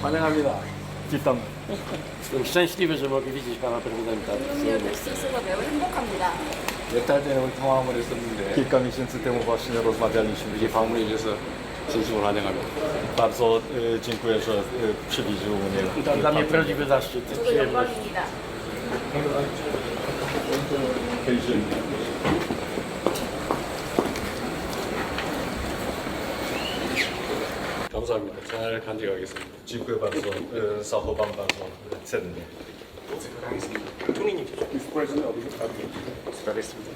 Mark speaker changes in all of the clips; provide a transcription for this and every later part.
Speaker 1: 환영합니다.
Speaker 2: Witam.
Speaker 1: Jestem szczęśliwy, że mogę widzieć pana prezydenta.
Speaker 3: 오늘 뵐수 있어서 매우 행복합니다.
Speaker 1: 몇 달 전에 우리 통화를 했었는데
Speaker 2: Kilka miesięcy temu właśnie rozmawialiśmy.
Speaker 1: 이렇게 방문해 주셔서 진심으로 환영합니다.
Speaker 2: Bardzo dziękuję, że przywieził mnie.
Speaker 1: Dla mnie prawdziwy zaszczyt,
Speaker 3: 저도
Speaker 1: przyjemność.
Speaker 3: 영광입니다.
Speaker 1: 감사합니다. 잘 간직하겠습니다.
Speaker 2: Dziękuję bardzo. Zachowam bardzo cennie.
Speaker 1: 총리님, 국회에서는 어디서 수고하셨습니다.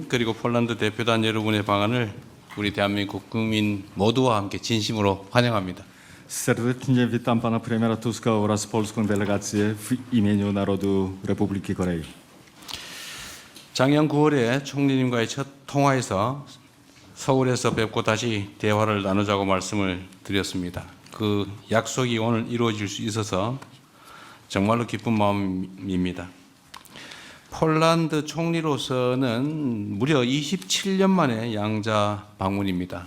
Speaker 4: 그리고 폴란드 대표단 여러분의 방안을 우리 대한민국 국민 모두와 함께 진심으로 환영합니다.
Speaker 2: Serdecznie witam pana premiera Tuska oraz polską delegację w imieniu narodu Republiki Korei.
Speaker 4: 작년 9월에 총리님과의 첫 통화에서 서울에서 뵙고 다시 대화를 나누자고 말씀을 드렸습니다. 그 약속이 오늘 이루어질 수 있어서 정말로 기쁜 마음입니다. 폴란드 총리로서는 무려 27년 만에 양자 방문입니다.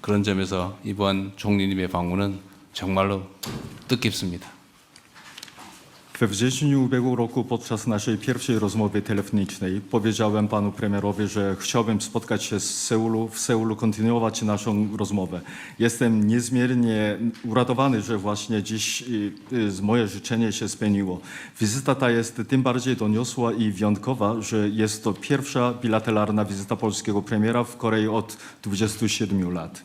Speaker 4: 그런 점에서 이번 총리님의 방문은 정말로 뜻깊습니다.
Speaker 2: We wrześniu ubiegłego roku podczas naszej pierwszej rozmowy telefonicznej powiedziałem panu premierowi, że chciałbym spotkać się w Seulu, kontynuować naszą rozmowę. Jestem niezmiernie uradowany, że właśnie dziś moje życzenie się spełniło. Wizyta ta jest tym bardziej doniosła i wyjątkowa, że jest to pierwsza bilateralna wizyta polskiego premiera w Korei od 27 lat.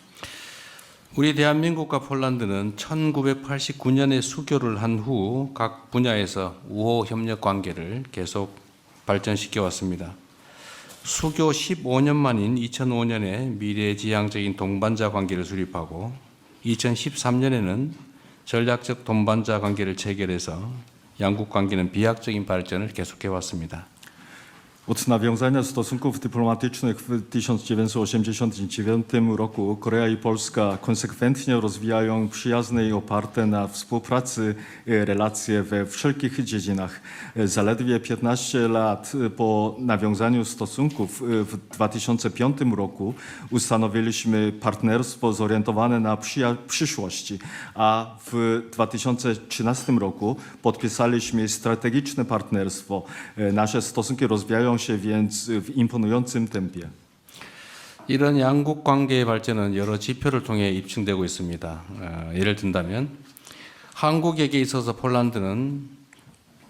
Speaker 4: 우리 대한민국과 폴란드는 1989년에 수교를 한 후 각 분야에서 우호 협력 관계를 계속 발전시켜 왔습니다. 수교 15년 만인 2005년에 미래지향적인 동반자 관계를 수립하고 2013년에는 전략적 동반자 관계를 체결해서 양국 관계는 비약적인 발전을 계속해 왔습니다.
Speaker 2: Od nawiązania stosunków dyplomatycznych w 1989 roku Korea i Polska konsekwentnie rozwijają przyjazne i oparte na współpracy relacje we wszelkich dziedzinach. Zaledwie 15 lat po nawiązaniu stosunków w 2005 roku ustanowiliśmy partnerstwo zorientowane na przyszłość, a w 2013 roku podpisaliśmy strategiczne partnerstwo. Nasze stosunki rozwijają się więc w imponującym tempie.
Speaker 4: 이런 양국 관계의 발전은 여러 지표를 통해 입증되고 있습니다. 예를 든다면 한국에게 있어서 폴란드는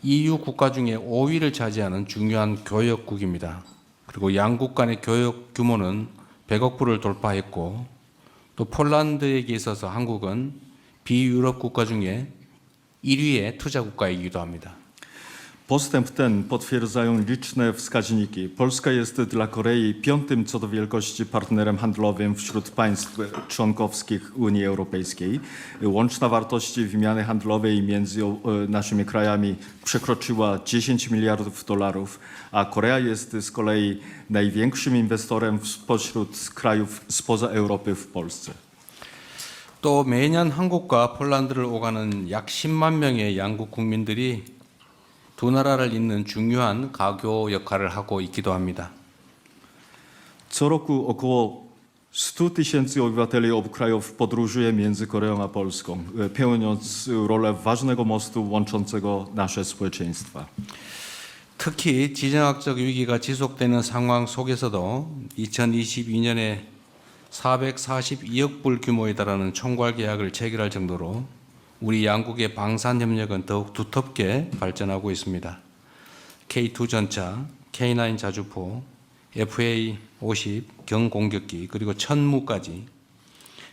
Speaker 4: EU 국가 중에 5위를 차지하는 중요한 교역국입니다. 그리고 양국 간의 교역 규모는 100억 불을 돌파했고 또 폴란드에게 있어서 한국은 비유럽 국가 중에 1위의 투자 국가이기도 합니다.
Speaker 2: Postęp ten potwierdzają liczne wskaźniki. Polska jest dla Korei piątym co do wielkości partnerem handlowym wśród państw członkowskich Unii Europejskiej. Łączna wartość wymiany handlowej między naszymi krajami przekroczyła 10 miliardów dolarów, a Korea jest z kolei największym inwestorem spośród krajów spoza Europy w Polsce.
Speaker 4: 또 매년 한국과 폴란드를 오가는 약 10만 명의 양국 국민들이 두 나라를 잇는 중요한 가교 역할을 하고 있기도 합니다.
Speaker 2: Co roku około 100 tysięcy obywateli obu krajów podróżuje między Koreą a Polską, pełniąc rolę ważnego mostu łączącego nasze społeczeństwa.
Speaker 4: 특히 지정학적 위기가 지속되는 상황 속에서도 2022년에 442억 불 규모에 달하는 총괄 계약을 체결할 정도로 우리 양국의 방산 협력은 더욱 두텁게 발전하고 있습니다. K2 전차, K9 자주포, FA-50 경공격기 그리고 천무까지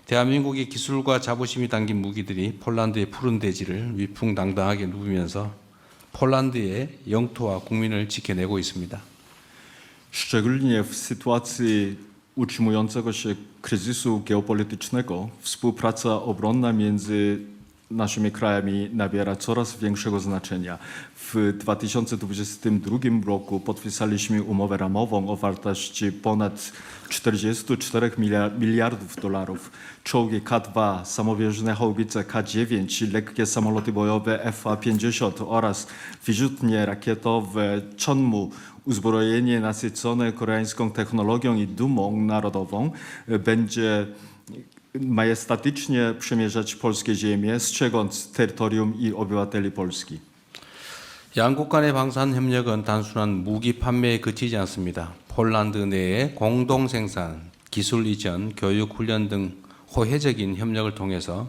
Speaker 4: 대한민국의 기술과 자부심이 담긴 무기들이 폴란드의 푸른 대지를 위풍당당하게 누비면서 폴란드의 영토와 국민을 지켜내고 있습니다.
Speaker 2: Szczególnie w sytuacji utrzymującego się kryzysu geopolitycznego współpraca obronna między naszymi krajami nabiera coraz większego znaczenia. W 2022 roku podpisaliśmy umowę ramową o wartości ponad 44 miliardów dolarów. Czołgi K2, samowieżne haubice K9, lekkie samoloty bojowe FA-50 oraz wyrzutnie rakietowe Chonmu, uzbrojenie nasycone koreańską technologią i dumą narodową będzie majestatycznie przemierzać polskie ziemie, strzegąc terytorium i obywateli Polski.
Speaker 4: 양국 간의 방산 협력은 단순한 무기 판매에 그치지 않습니다. 폴란드 내의 공동 생산, 기술 이전, 교육 훈련 등 호혜적인 협력을 통해서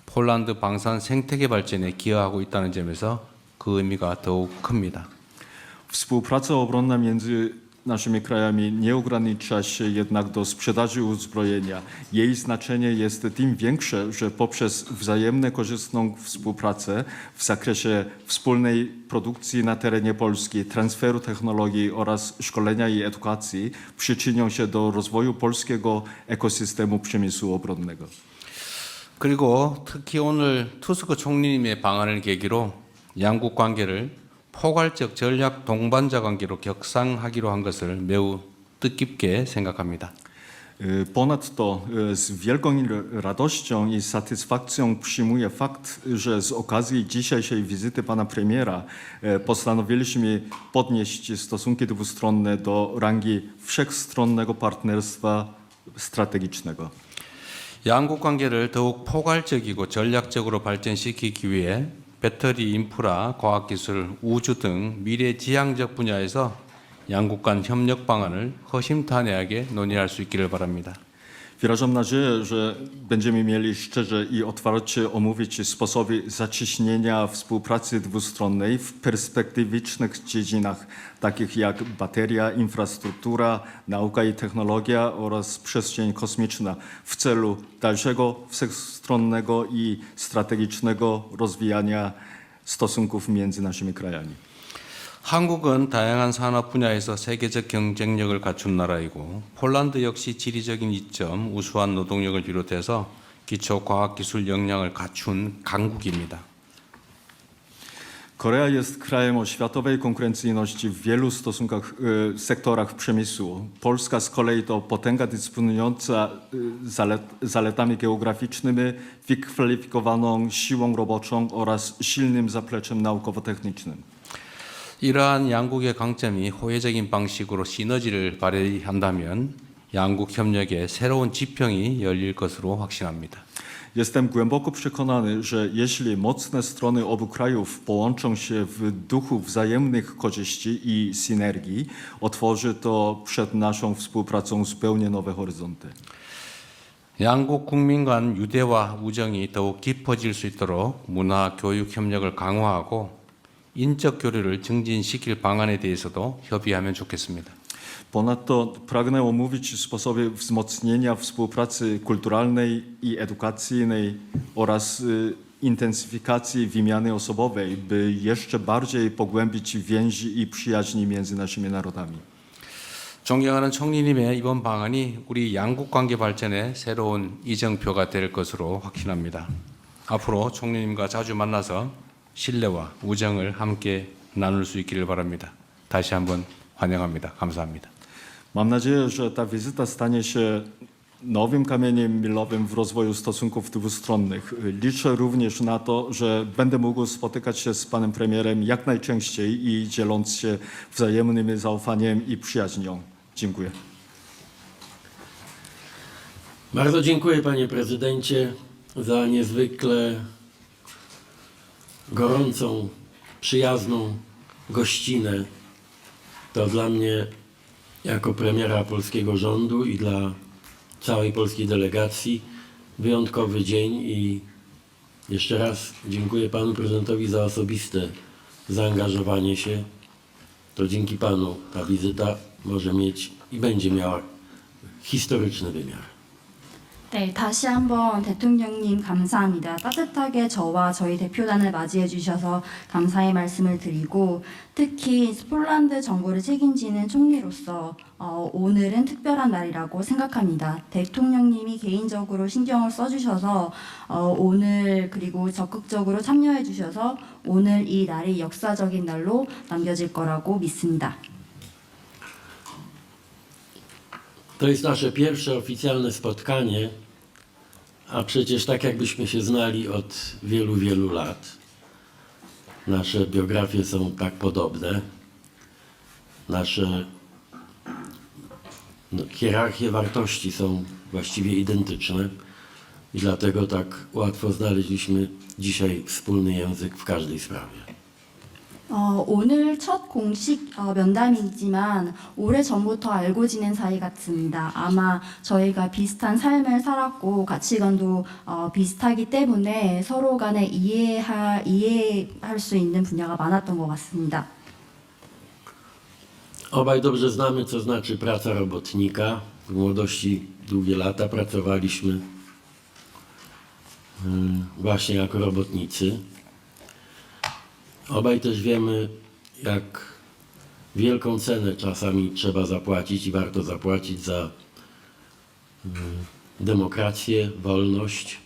Speaker 4: 폴란드 방산 생태계 발전에 기여하고 있다는 점에서 그 의미가 더욱 큽니다.
Speaker 2: Współpraca obronna między naszymi krajami nie ogranicza się jednak do sprzedaży uzbrojenia. Jej znaczenie jest tym większe, że poprzez wzajemnie korzystną współpracę w zakresie wspólnej produkcji na terenie Polski, transferu technologii oraz szkolenia i edukacji przyczynią się do rozwoju polskiego ekosystemu przemysłu obronnego.
Speaker 4: 그리고 특히 오늘 투스크 총리님의 방한을 계기로 양국 관계를 포괄적 전략 동반자 관계로 격상하기로 한 것을 매우 뜻깊게 생각합니다.
Speaker 2: Ponadto z wielką radością i satysfakcją przyjmuję fakt, że z okazji dzisiejszej wizyty pana premiera postanowiliśmy podnieść stosunki dwustronne do rangi wszechstronnego partnerstwa strategicznego.
Speaker 4: 양국 관계를 더욱 포괄적이고 전략적으로 발전시키기 위해 배터리 인프라, 과학기술, 우주 등 미래지향적 분야에서 양국 간 협력 방안을 허심탄회하게 논의할 수 있기를 바랍니다.
Speaker 2: Wyrażam nadzieję, że będziemy mieli szczerze i otwarcie omówić sposoby zacieśnienia współpracy dwustronnej w perspektywicznych dziedzinach, takich jak bateria, infrastruktura, nauka i technologia oraz przestrzeń kosmiczna, w celu dalszego wszechstronnego i strategicznego rozwijania stosunków między naszymi krajami.
Speaker 4: 한국은 다양한 산업 분야에서 세계적 경쟁력을 갖춘 나라이고 폴란드 역시 지리적인 이점, 우수한 노동력을 비롯해서 기초 과학기술 역량을 갖춘 강국입니다.
Speaker 2: Korea jest krajem o światowej konkurencyjności w wielu sektorach przemysłu. Polska z kolei to potęga dysponująca zaletami geograficznymi, wykwalifikowaną siłą roboczą oraz silnym zapleczem naukowo-technicznym.
Speaker 4: 이러한 양국의 강점이 호혜적인 방식으로 시너지를 발휘한다면 양국 협력의 새로운 지평이 열릴 것으로 확신합니다.
Speaker 2: Jestem głęboko przekonany, że jeśli mocne strony obu krajów połączą się w duchu wzajemnych korzyści i synergii, otworzy to przed naszą współpracą zupełnie nowe horyzonty.
Speaker 4: 양국 국민 간 유대와 우정이 더욱 깊어질 수 있도록 문화, 교육 협력을 강화하고 인적 교류를 증진시킬 방안에 대해서도 협의하면 좋겠습니다.
Speaker 2: Ponadto pragnę omówić sposoby wzmocnienia współpracy kulturalnej i edukacyjnej oraz intensyfikacji wymiany osobowej, by jeszcze bardziej pogłębić więzi i przyjaźni między naszymi narodami.
Speaker 4: 존경하는 총리님의 이번 방안이 우리 양국 관계 발전의 새로운 이정표가 될 것으로 확신합니다. 앞으로 총리님과 자주 만나서 신뢰와 우정을 함께 나눌 수 있기를 바랍니다. 다시 한번 환영합니다. 감사합니다.
Speaker 2: Mam nadzieję, że ta wizyta stanie się nowym kamieniem milowym w rozwoju stosunków dwustronnych. Liczę również na to, że będę mógł spotykać się z panem premierem jak najczęściej i dzieląc się wzajemnym zaufaniem i przyjaźnią. Dziękuję.
Speaker 5: Bardzo dziękuję, panie prezydencie, za niezwykle gorącą, przyjazną gościnę. To dla mnie, jako premiera polskiego rządu i dla całej polskiej delegacji, wyjątkowy dzień i jeszcze raz dziękuję panu prezydentowi za osobiste zaangażowanie się. To dzięki panu ta wizyta może mieć i będzie miała historyczny wymiar.
Speaker 3: 네, 다시 한번 대통령님 감사합니다. 따뜻하게 저와 저희 대표단을 맞이해 주셔서 감사의 말씀을 드리고 특히 폴란드 정부를 책임지는 총리로서 오늘은 특별한 날이라고 생각합니다. 대통령님이 개인적으로 신경을 써주셔서 오늘 그리고 적극적으로 참여해 주셔서 오늘 이 날이 역사적인 날로 남겨질 거라고 믿습니다.
Speaker 5: To jest nasze pierwsze oficjalne spotkanie, a przecież tak jakbyśmy się znali od wielu, wielu lat. Nasze biografie są tak podobne. Nasze hierarchie wartości są właściwie identyczne i dlatego tak łatwo znaleźliśmy dzisiaj wspólny język w każdej sprawie.
Speaker 3: 오늘 첫 공식 면담이지만 오래전부터 알고 지낸 사이 같습니다. 아마 저희가 비슷한 삶을 살았고 가치관도 비슷하기 때문에 서로 간에 이해할 수 있는 분야가 많았던 것 같습니다.
Speaker 5: Obaj dobrze znamy, co znaczy praca robotnika. W młodości długie lata pracowaliśmy właśnie jako robotnicy. Obaj też wiemy, jak wielką cenę czasami trzeba zapłacić i warto zapłacić za demokrację, wolność.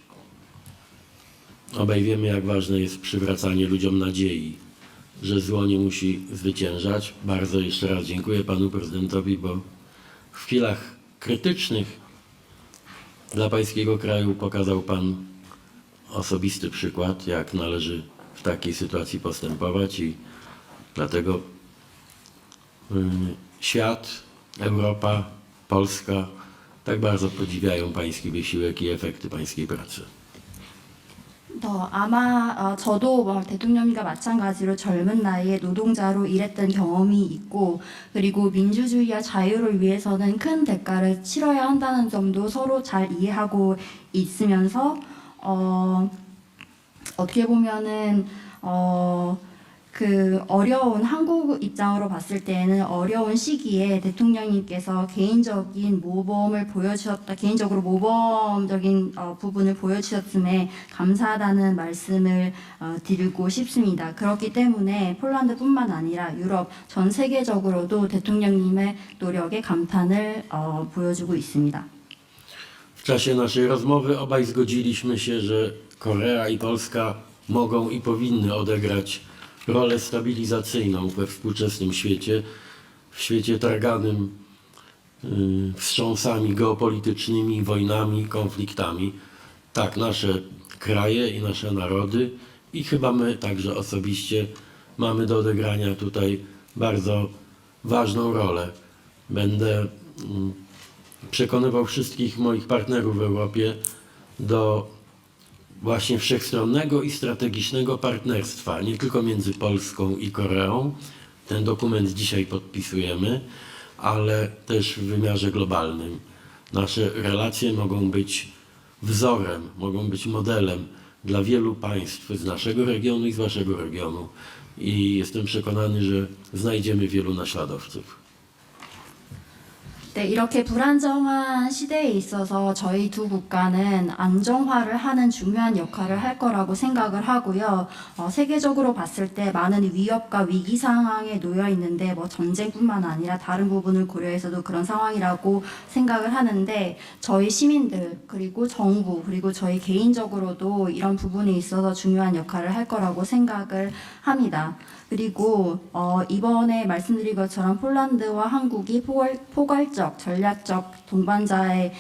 Speaker 5: Obaj wiemy, jak ważne jest przywracanie ludziom nadziei, że zło nie musi zwyciężać. Bardzo jeszcze raz dziękuję panu prezydentowi, bo w chwilach krytycznych dla pańskiego kraju pokazał pan osobisty przykład, jak należy w takiej sytuacji postępować i dlatego świat, Europa, Polska tak bardzo podziwiają pański wysiłek i efekty pańskiej pracy.
Speaker 3: 아마 저도 뭐 대통령님과 마찬가지로 젊은 나이에 노동자로 일했던 경험이 있고 그리고 민주주의와 자유를 위해서는 큰 대가를 치러야 한다는 점도 서로 잘 이해하고 있으면서 어떻게 보면은 그 어려운 한국 입장으로 봤을 때에는 어려운 시기에 대통령님께서 개인적으로 모범적인 부분을 보여주셨음에 감사하다는 말씀을 드리고 싶습니다. 그렇기 때문에 폴란드뿐만 아니라 유럽 전 세계적으로도 대통령님의 노력에 감탄을 보여주고 있습니다.
Speaker 5: W czasie naszej rozmowy obaj zgodziliśmy się, że Korea i Polska mogą i powinny odegrać rolę stabilizacyjną we współczesnym świecie, w świecie targanym wstrząsami geopolitycznymi, wojnami, konfliktami. Tak, nasze kraje i nasze narody i chyba my także osobiście mamy do odegrania tutaj bardzo ważną rolę. Będę przekonywał wszystkich moich partnerów w Europie do właśnie wszechstronnego i strategicznego partnerstwa, nie tylko między Polską i Koreą. Ten dokument dzisiaj podpisujemy, ale też w wymiarze globalnym. Nasze relacje mogą być wzorem, mogą być modelem dla wielu państw z naszego regionu i z waszego regionu. I jestem przekonany, że znajdziemy wielu naśladowców.
Speaker 3: 네, 이렇게 불안정한 시대에 있어서 저희 두 국가는 안정화를 하는 중요한 역할을 할 거라고 생각을 하고요. 세계적으로 봤을 때 많은 위협과 위기 상황에 놓여 있는데 뭐 전쟁뿐만 아니라 다른 부분을 고려해서도 그런 상황이라고 생각을 하는데 저희 시민들 그리고 정부 그리고 저희 개인적으로도 이런 부분에 있어서 중요한 역할을 할 거라고 생각을 합니다. 그리고 이번에 말씀드린 것처럼 폴란드와 한국이 포괄적, 전략적 동반자의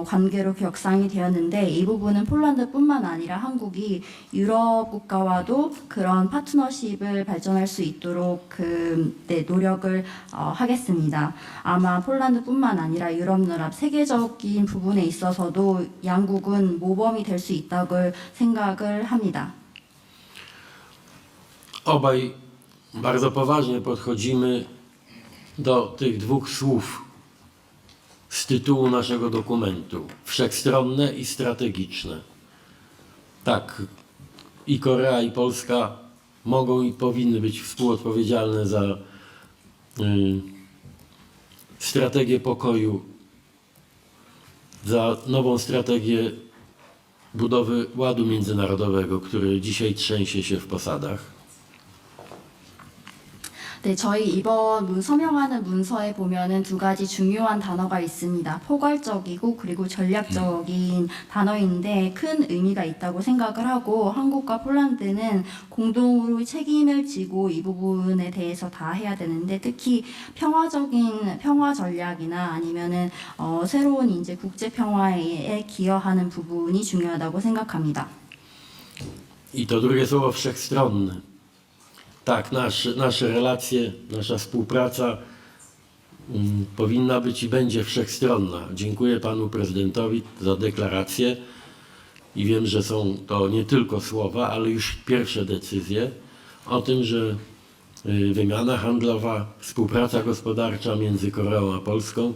Speaker 3: 관계로 격상이 되었는데 이 부분은 폴란드뿐만 아니라 한국이 유럽 국가와도 그런 파트너십을 발전할 수 있도록 노력을 하겠습니다. 아마 폴란드뿐만 아니라 유럽연합 세계적인 부분에 있어서도 양국은 모범이 될 수 있다고 생각을 합니다.
Speaker 5: Obaj bardzo poważnie podchodzimy do tych dwóch słów z tytułu naszego dokumentu. Wszechstronne i strategiczne. Tak, i Korea, i Polska mogą i powinny być współodpowiedzialne za strategię pokoju, za nową strategię budowy ładu międzynarodowego, który dzisiaj trzęsie się w posadach.
Speaker 3: 네, 저희 이번 서명하는 문서에 보면은 두 가지 중요한 단어가 있습니다. 포괄적이고 그리고 전략적인 단어인데 큰 의미가 있다고 생각을 하고 한국과 폴란드는 공동으로 책임을 지고 이 부분에 대해서 다 해야 되는데 특히 평화 전략이나 아니면은 새로운 이제 국제 평화에 기여하는 부분이 중요하다고 생각합니다.
Speaker 5: I to drugie słowo wszechstronny. Tak, nasze relacje, nasza współpraca powinna być i będzie wszechstronna. Dziękuję panu prezydentowi za deklarację i wiem, że są to nie tylko słowa, ale już pierwsze decyzje o tym, że wymiana handlowa, współpraca gospodarcza między Koreą a Polską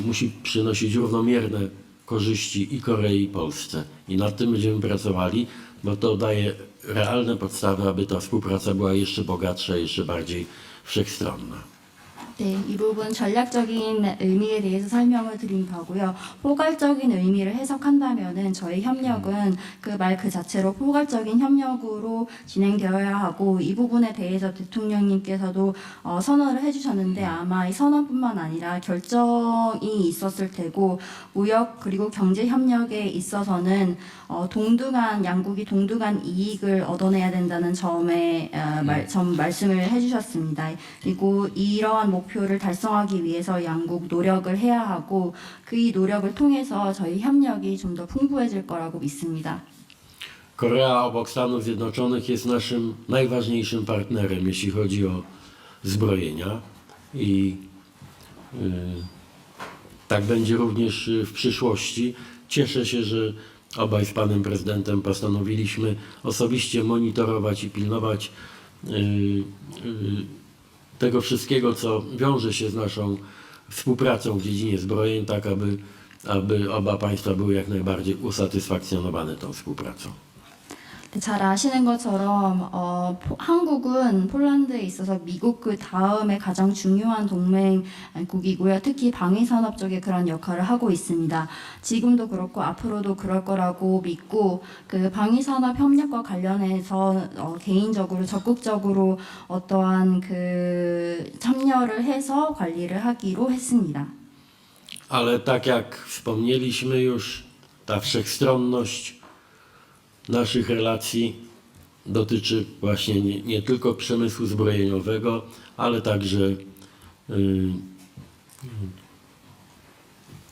Speaker 5: musi przynosić równomierne korzyści i Korei, i Polsce. I nad tym będziemy pracowali, bo to daje realne podstawy, aby ta współpraca była jeszcze bogatsza, jeszcze bardziej wszechstronna.
Speaker 3: 네, 이 부분 전략적인 의미에 대해서 설명을 드린 거고요. 포괄적인 의미를 해석한다면은 저희 협력은 그 말 그 자체로 포괄적인 협력으로 진행되어야 하고 이 부분에 대해서 대통령님께서도 선언을 해주셨는데 아마 이 선언뿐만 아니라 결정이 있었을 테고 무역 그리고 경제 협력에 있어서는 양국이 동등한 이익을 얻어내야 된다는 점에 말씀을 해주셨습니다. 그리고 이러한 목표를 달성하기 위해서 양국 노력을 해야 하고 그 노력을 통해서 저희 협력이 좀 더 풍부해질 거라고 믿습니다.
Speaker 5: Korea obok Stanów Zjednoczonych jest naszym najważniejszym partnerem, jeśli chodzi o zbrojenia i tak będzie również w przyszłości. Cieszę się, że obaj z panem prezydentem postanowiliśmy osobiście monitorować i pilnować tego wszystkiego, co wiąże się z naszą współpracą w dziedzinie zbrojeń, tak aby oba państwa były jak najbardziej usatysfakcjonowane tą współpracą.
Speaker 3: 잘 아시는 것처럼 한국은 폴란드에 있어서 미국 그 다음에 가장 중요한 동맹국이고요. 특히 방위산업 쪽에 그런 역할을 하고 있습니다. 지금도 그렇고 앞으로도 그럴 거라고 믿고 그 방위산업 협력과 관련해서 개인적으로 적극적으로 어떠한 그 참여를 해서 관리를 하기로 했습니다.
Speaker 5: Ale tak jak wspomnieliśmy już, ta wszechstronność naszych relacji dotyczy właśnie nie tylko przemysłu zbrojeniowego, ale także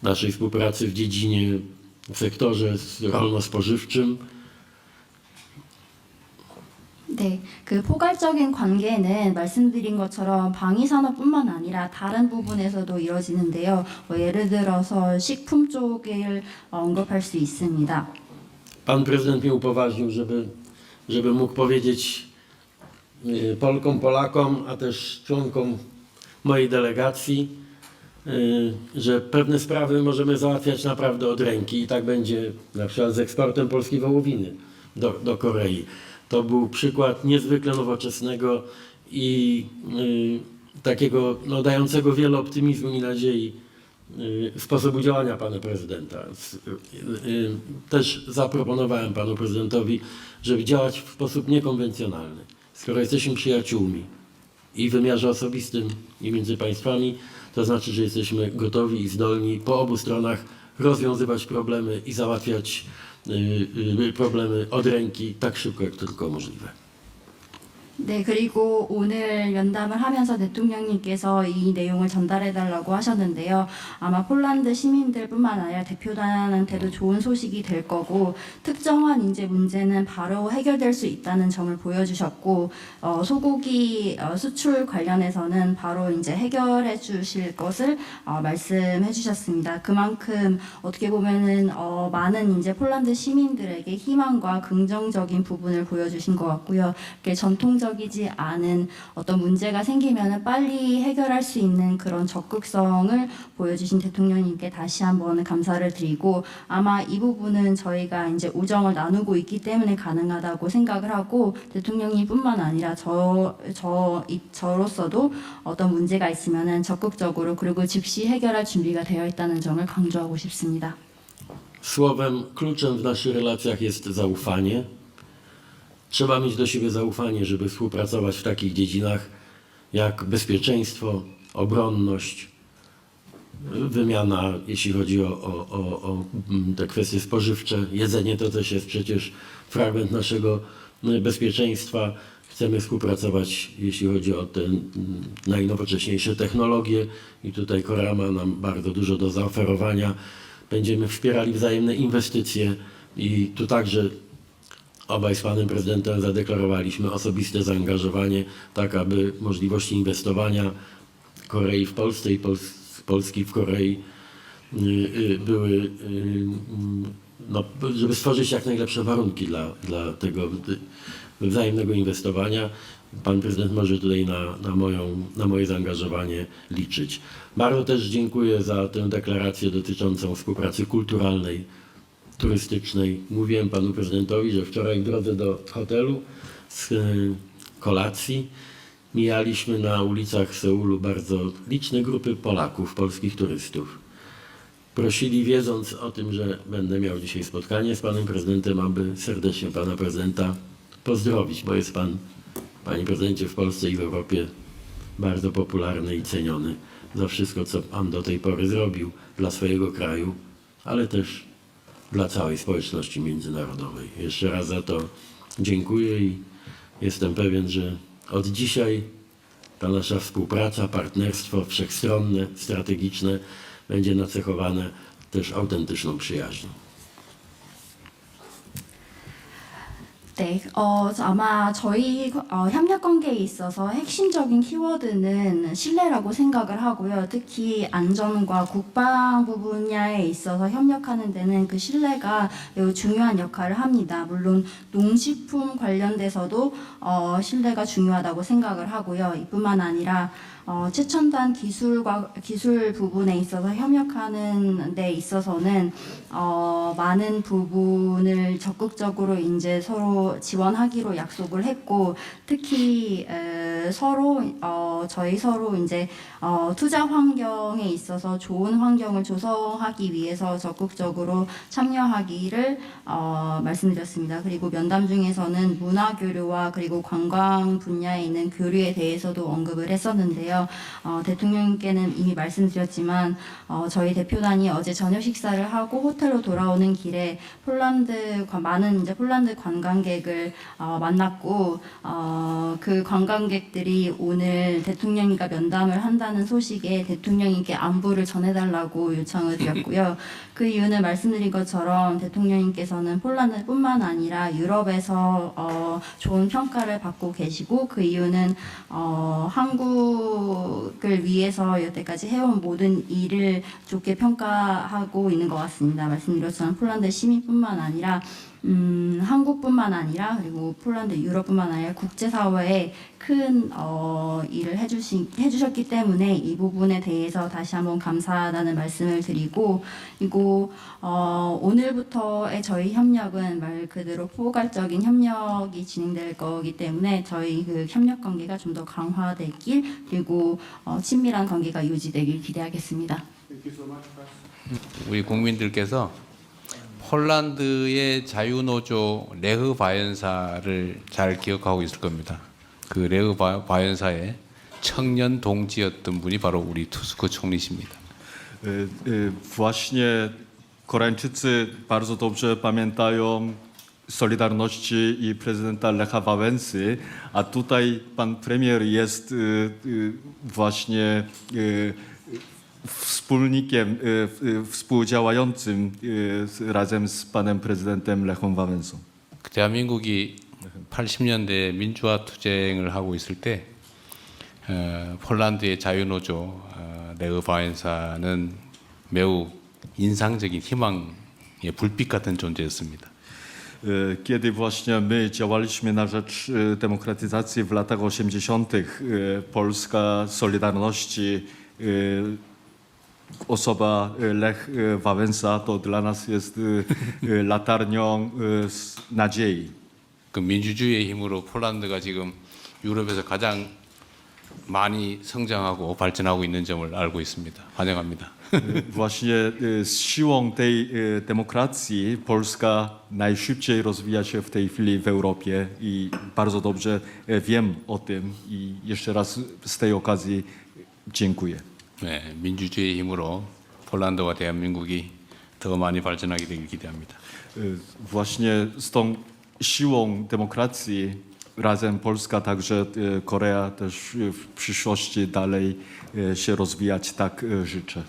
Speaker 5: naszej współpracy w dziedzinie, w sektorze rolno-spożywczym.
Speaker 3: 네, 그 포괄적인 관계는 말씀드린 것처럼 방위산업뿐만 아니라 다른 부분에서도 이루어지는데요. 예를 들어서 식품 쪽을 언급할 수 있습니다.
Speaker 5: Pan prezydent mnie upoważnił, żeby mógł powiedzieć Polkom, Polakom, a też członkom mojej delegacji, że pewne sprawy możemy załatwiać naprawdę od ręki i tak będzie na przykład z eksportem polskiej wołowiny do Korei. To był przykład niezwykle nowoczesnego i takiego dającego wiele optymizmu i nadziei sposobu działania pana prezydenta. Też zaproponowałem panu prezydentowi, żeby działać w sposób niekonwencjonalny. Skoro jesteśmy przyjaciółmi i w wymiarze osobistym i między państwami, to znaczy, że jesteśmy gotowi i zdolni po obu stronach rozwiązywać problemy i załatwiać problemy od ręki tak szybko, jak to tylko możliwe.
Speaker 3: 네, 그리고 오늘 면담을 하면서 대통령님께서 이 내용을 전달해달라고 하셨는데요. 아마 폴란드 시민들뿐만 아니라 대표단한테도 좋은 소식이 될 거고 특정한 인재 문제는 바로 해결될 수 있다는 점을 보여주셨고 소고기 수출 관련해서는 바로 이제 해결해 주실 것을 말씀해 주셨습니다. 그만큼 어떻게 보면은 많은 이제 폴란드 시민들에게 희망과 긍정적인 부분을 보여주신 것 같고요. 전통적이지 않은 어떤 문제가 생기면은 빨리 해결할 수 있는 그런 적극성을 보여주신 대통령님께 다시 한번 감사를 드리고 아마 이 부분은 저희가 이제 우정을 나누고 있기 때문에 가능하다고 생각을 하고 대통령님뿐만 아니라 저로서도 어떤 문제가 있으면은 적극적으로 그리고 즉시 해결할 준비가 되어 있다는 점을 강조하고 싶습니다.
Speaker 5: Słowem kluczem w naszych relacjach jest zaufanie. Trzeba mieć do siebie zaufanie, żeby współpracować w takich dziedzinach jak bezpieczeństwo, obronność, wymiana, jeśli chodzi o te kwestie spożywcze. Jedzenie to też jest przecież fragment naszego bezpieczeństwa. Chcemy współpracować, jeśli chodzi o te najnowocześniejsze technologie i tutaj Korea ma nam bardzo dużo do zaoferowania. Będziemy wspierali wzajemne inwestycje i tu także obaj z panem prezydentem zadeklarowaliśmy osobiste zaangażowanie, tak aby możliwości inwestowania Korei w Polsce i Polski w Korei były, żeby stworzyć jak najlepsze warunki dla tego wzajemnego inwestowania. Pan prezydent może tutaj na moje zaangażowanie liczyć. Bardzo też dziękuję za tę deklarację dotyczącą współpracy kulturalnej, turystycznej. Mówiłem panu prezydentowi, że wczoraj w drodze do hotelu z kolacji mijaliśmy na ulicach Seulu bardzo liczne grupy Polaków, polskich turystów. Prosili, wiedząc o tym, że będę miał dzisiaj spotkanie z panem prezydentem, aby serdecznie pana prezydenta pozdrowić, bo jest pan, panie prezydencie, w Polsce i w Europie bardzo popularny i ceniony za wszystko, co pan do tej pory zrobił dla swojego kraju, ale też dla całej społeczności międzynarodowej. Jeszcze raz za to dziękuję i jestem pewien, że od dzisiaj ta nasza współpraca, partnerstwo wszechstronne, strategiczne będzie nacechowane też autentyczną przyjaźnią.
Speaker 3: 네, 네, 아마 저희 협력 관계에 있어서 핵심적인 키워드는 신뢰라고 생각을 하고요. 특히 안전과 국방부 분야에 있어서 협력하는 데는 그 신뢰가 매우 중요한 역할을 합니다. 물론 농식품 관련돼서도 신뢰가 중요하다고 생각을 하고요. 이뿐만 아니라 최첨단 기술 부분에 있어서 협력하는 데 있어서는 많은 부분을 적극적으로 이제 서로 지원하기로 약속을 했고, 특히 저희 서로 이제 투자 환경에 있어서 좋은 환경을 조성하기 위해서 적극적으로 참여하기를 말씀드렸습니다. 그리고 면담 중에서는 문화 교류와 그리고 관광 분야에 있는 교류에 대해서도 언급을 했었는데요. 대통령께는 이미 말씀드렸지만 저희 대표단이 어제 저녁 식사를 하고 호텔로 돌아오는 길에 많은 이제 폴란드 관광객을 만났고, 그 관광객들이 오늘 대통령과 면담을 한다는 소식에 대통령님께 안부를 전해달라고 요청을 드렸고요. 그 이유는 말씀드린 것처럼 대통령님께서는 폴란드뿐만 아니라 유럽에서 좋은 평가를 받고 계시고, 그 이유는 한국을 위해서 여태까지 해온 모든 일을 좋게 평가하고 있는 것 같습니다. 말씀드린 것처럼 폴란드 시민뿐만 아니라 한국뿐만 아니라 그리고 폴란드, 유럽뿐만 아니라 국제사회에 큰 일을 해주셨기 때문에 이 부분에 대해서 다시 한번 감사하다는 말씀을 드리고, 그리고 오늘부터의 저희 협력은 말 그대로 포괄적인 협력이 진행될 거기 때문에 저희 그 협력 관계가 좀 더 강화되길, 그리고 친밀한 관계가 유지되길 기대하겠습니다.
Speaker 4: 우리 국민들께서 폴란드의 자유노조 레흐 바이엔사를 잘 기억하고 있을 겁니다. 그 레흐 바이엔사의 청년 동지였던 분이 바로 우리 투스크 총리십니다.
Speaker 2: Właśnie Koreańczycy bardzo dobrze pamiętają Solidarności i prezydenta Lecha Wałęsy, a tutaj pan premier jest właśnie wspólnikiem, współdziałającym razem z panem prezydentem Lechem Wałęsą.
Speaker 4: 대한민국이 80년대 민주화 투쟁을 하고 있을 때 폴란드의 자유노조 레흐 바이엔사는 매우 인상적인 희망의 불빛 같은 존재였습니다.
Speaker 2: Kiedy właśnie my działaliśmy na rzecz demokratyzacji w latach 80., Polska Solidarności, osoba Lech Wałęsa to dla nas jest latarnią nadziei.
Speaker 4: 그 민주주의의 힘으로 폴란드가 지금 유럽에서 가장 많이 성장하고 발전하고 있는 점을 알고 있습니다. 환영합니다.
Speaker 2: Właśnie z siłą tej demokracji Polska najszybciej rozwija się w tej chwili w Europie i bardzo dobrze wiem o tym i jeszcze raz z tej okazji dziękuję.
Speaker 4: 네, 민주주의의 힘으로 폴란드와 대한민국이 더 많이 발전하게 되길 기대합니다.
Speaker 2: Właśnie z tą siłą demokracji razem Polska, także Korea też w przyszłości dalej się rozwijać, tak życzę.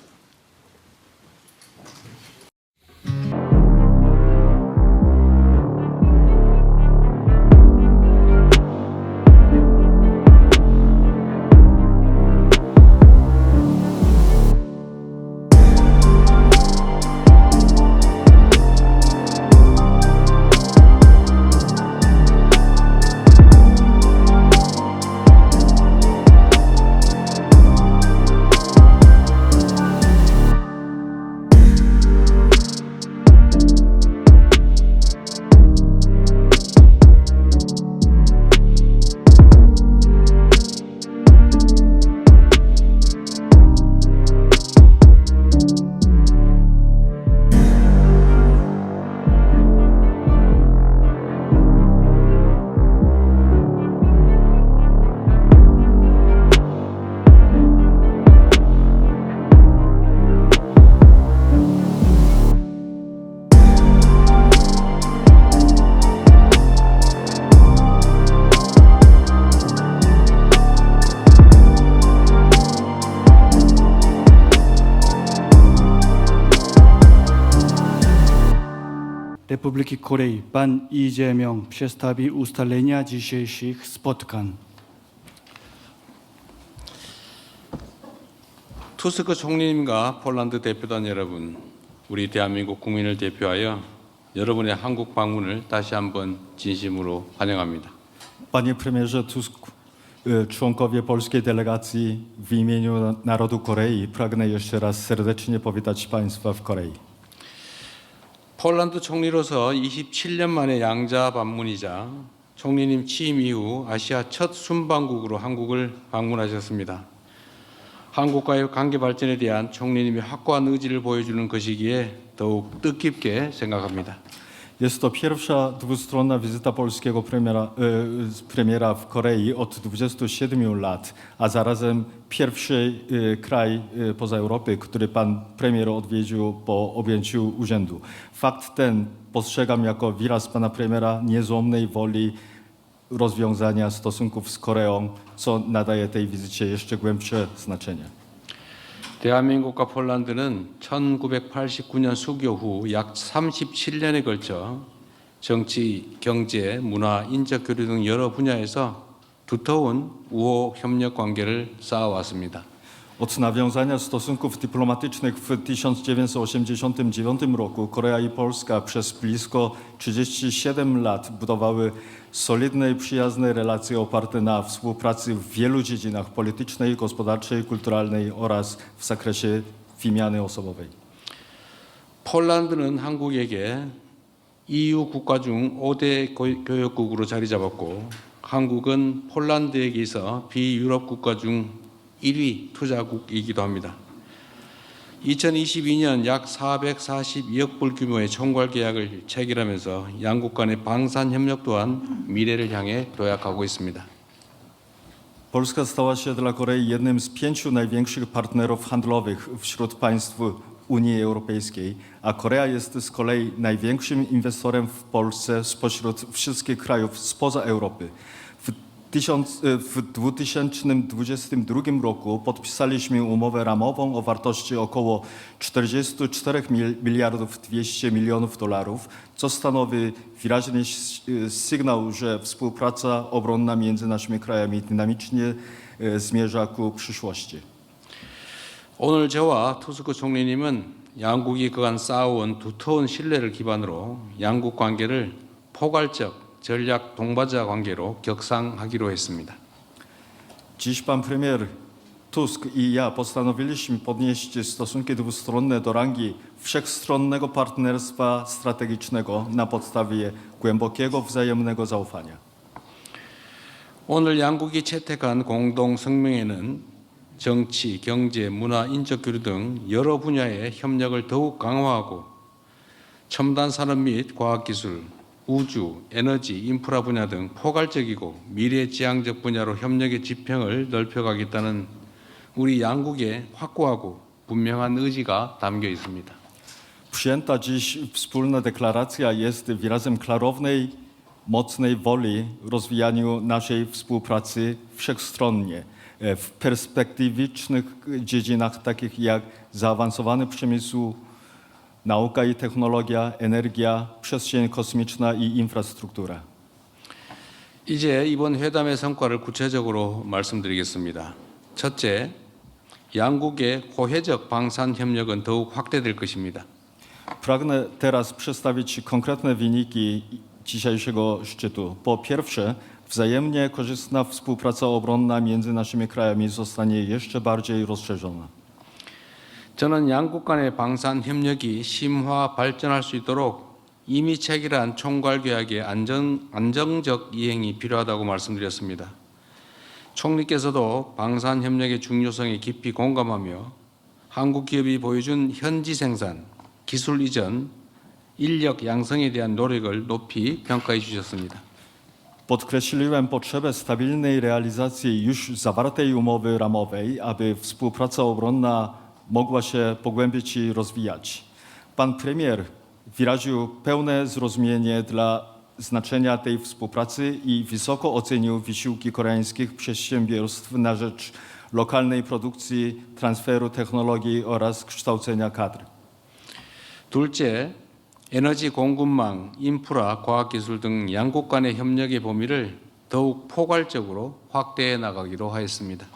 Speaker 6: Republiki Korei, pan Lee Jae-myung przedstawi ustalenia dzisiejszych spotkań.
Speaker 4: 투스크 총리님과 폴란드 대표단 여러분, 우리 대한민국 국민을 대표하여 여러분의 한국 방문을 다시 한번 진심으로 환영합니다.
Speaker 2: Panie premierze Tusk, członkowie polskiej delegacji, w imieniu narodu Korei pragnę jeszcze raz serdecznie powitać Państwa w Korei.
Speaker 4: 폴란드 총리로서 27년 만에 양자 방문이자 총리님 취임 이후 아시아 첫 순방국으로 한국을 방문하셨습니다. 한국과의 관계 발전에 대한 총리님의 확고한 의지를 보여주는 것이기에 더욱 뜻깊게 생각합니다.
Speaker 2: Jest to pierwsza dwustronna wizyta polskiego premiera w Korei od 27 lat, a zarazem pierwszy kraj poza Europy, który pan premier odwiedził po objęciu urzędu. Fakt ten postrzegam jako wyraz pana premiera niezłomnej woli rozwiązania stosunków z Koreą, co nadaje tej wizycie jeszcze głębsze znaczenie.
Speaker 4: 대한민국과 폴란드는 1989년 수교 후 약 37년에 걸쳐 정치, 경제, 문화, 인적 교류 등 여러 분야에서 두터운 우호 협력 관계를 쌓아왔습니다.
Speaker 2: Od nawiązania stosunków dyplomatycznych w 1989 roku Korea i Polska przez blisko 37 lat budowały solidne i przyjazne relacje oparte na współpracy w wielu dziedzinach politycznej, gospodarczej, kulturalnej oraz w zakresie wymiany osobowej.
Speaker 4: 폴란드는 한국에게 EU 국가 중 5대 교역국으로 자리 잡았고 한국은 폴란드에게 있어 비유럽 국가 중 1위 투자국이기도 합니다. 2022년 약 442억 불 규모의 총괄 계약을 체결하면서 양국 간의 방산 협력 또한 미래를 향해 도약하고 있습니다.
Speaker 2: Polska stała się dla Korei jednym z 5 największych partnerów handlowych wśród państw Unii Europejskiej, a Korea jest z kolei największym inwestorem w Polsce spośród wszystkich krajów spoza Europy. W 2022 roku podpisaliśmy umowę ramową o wartości około 44 miliardów 200 milionów dolarów, co stanowi wyraźny sygnał, że współpraca obronna między naszymi krajami dynamicznie zmierza ku przyszłości.
Speaker 4: 오늘 저와 투스크 총리님은 양국이 그간 쌓아온 두터운 신뢰를 기반으로 양국 관계를 포괄적 전략 동반자 관계로 격상하기로 했습니다.
Speaker 2: Dziś pan premier Tusk i ja postanowiliśmy podnieść stosunki dwustronne do rangi wszechstronnego partnerstwa strategicznego na podstawie głębokiego wzajemnego zaufania.
Speaker 4: 오늘 양국이 채택한 공동 성명에는 정치, 경제, 문화, 인적 교류 등 여러 분야의 협력을 더욱 강화하고 첨단 산업 및 과학기술, 우주, 에너지, 인프라 분야 등 포괄적이고 미래지향적 분야로 협력의 지평을 넓혀가겠다는 우리 양국의 확고하고 분명한 의지가 담겨 있습니다.
Speaker 2: Przyjęta dziś wspólna deklaracja jest wyrazem klarownej, mocnej woli rozwijaniu naszej współpracy wszechstronnie w perspektywicznych dziedzinach takich jak zaawansowany przemysł, nauka i technologia, energia, przestrzeń kosmiczna i infrastruktura.
Speaker 4: 이제 이번 회담의 성과를 구체적으로 말씀드리겠습니다. 첫째, 양국의 호혜적 방산 협력은 더욱 확대될 것입니다.
Speaker 2: Pragnę teraz przedstawić konkretne wyniki dzisiejszego szczytu. Po pierwsze, wzajemnie korzystna współpraca obronna między naszymi krajami zostanie jeszcze bardziej rozszerzona.
Speaker 4: 저는 양국 간의 방산 협력이 심화 발전할 수 있도록 이미 체결한 총괄 계약의 안정적 이행이 필요하다고 말씀드렸습니다. 총리께서도 방산 협력의 중요성에 깊이 공감하며 한국 기업이 보여준 현지 생산, 기술 이전, 인력 양성에 대한 노력을 높이 평가해 주셨습니다.
Speaker 2: Podkreśliłem potrzebę stabilnej realizacji już zawartej umowy ramowej, aby współpraca obronna mogła się pogłębić i rozwijać. Pan premier wyraził pełne zrozumienie dla znaczenia tej współpracy i wysoko ocenił wysiłki koreańskich przedsiębiorstw na rzecz lokalnej produkcji, transferu technologii oraz kształcenia kadr.
Speaker 4: 둘째, 에너지 공급망, 인프라, 과학기술 등 양국 간의 협력의 범위를 더욱 포괄적으로 확대해 na가기로 하였습니다.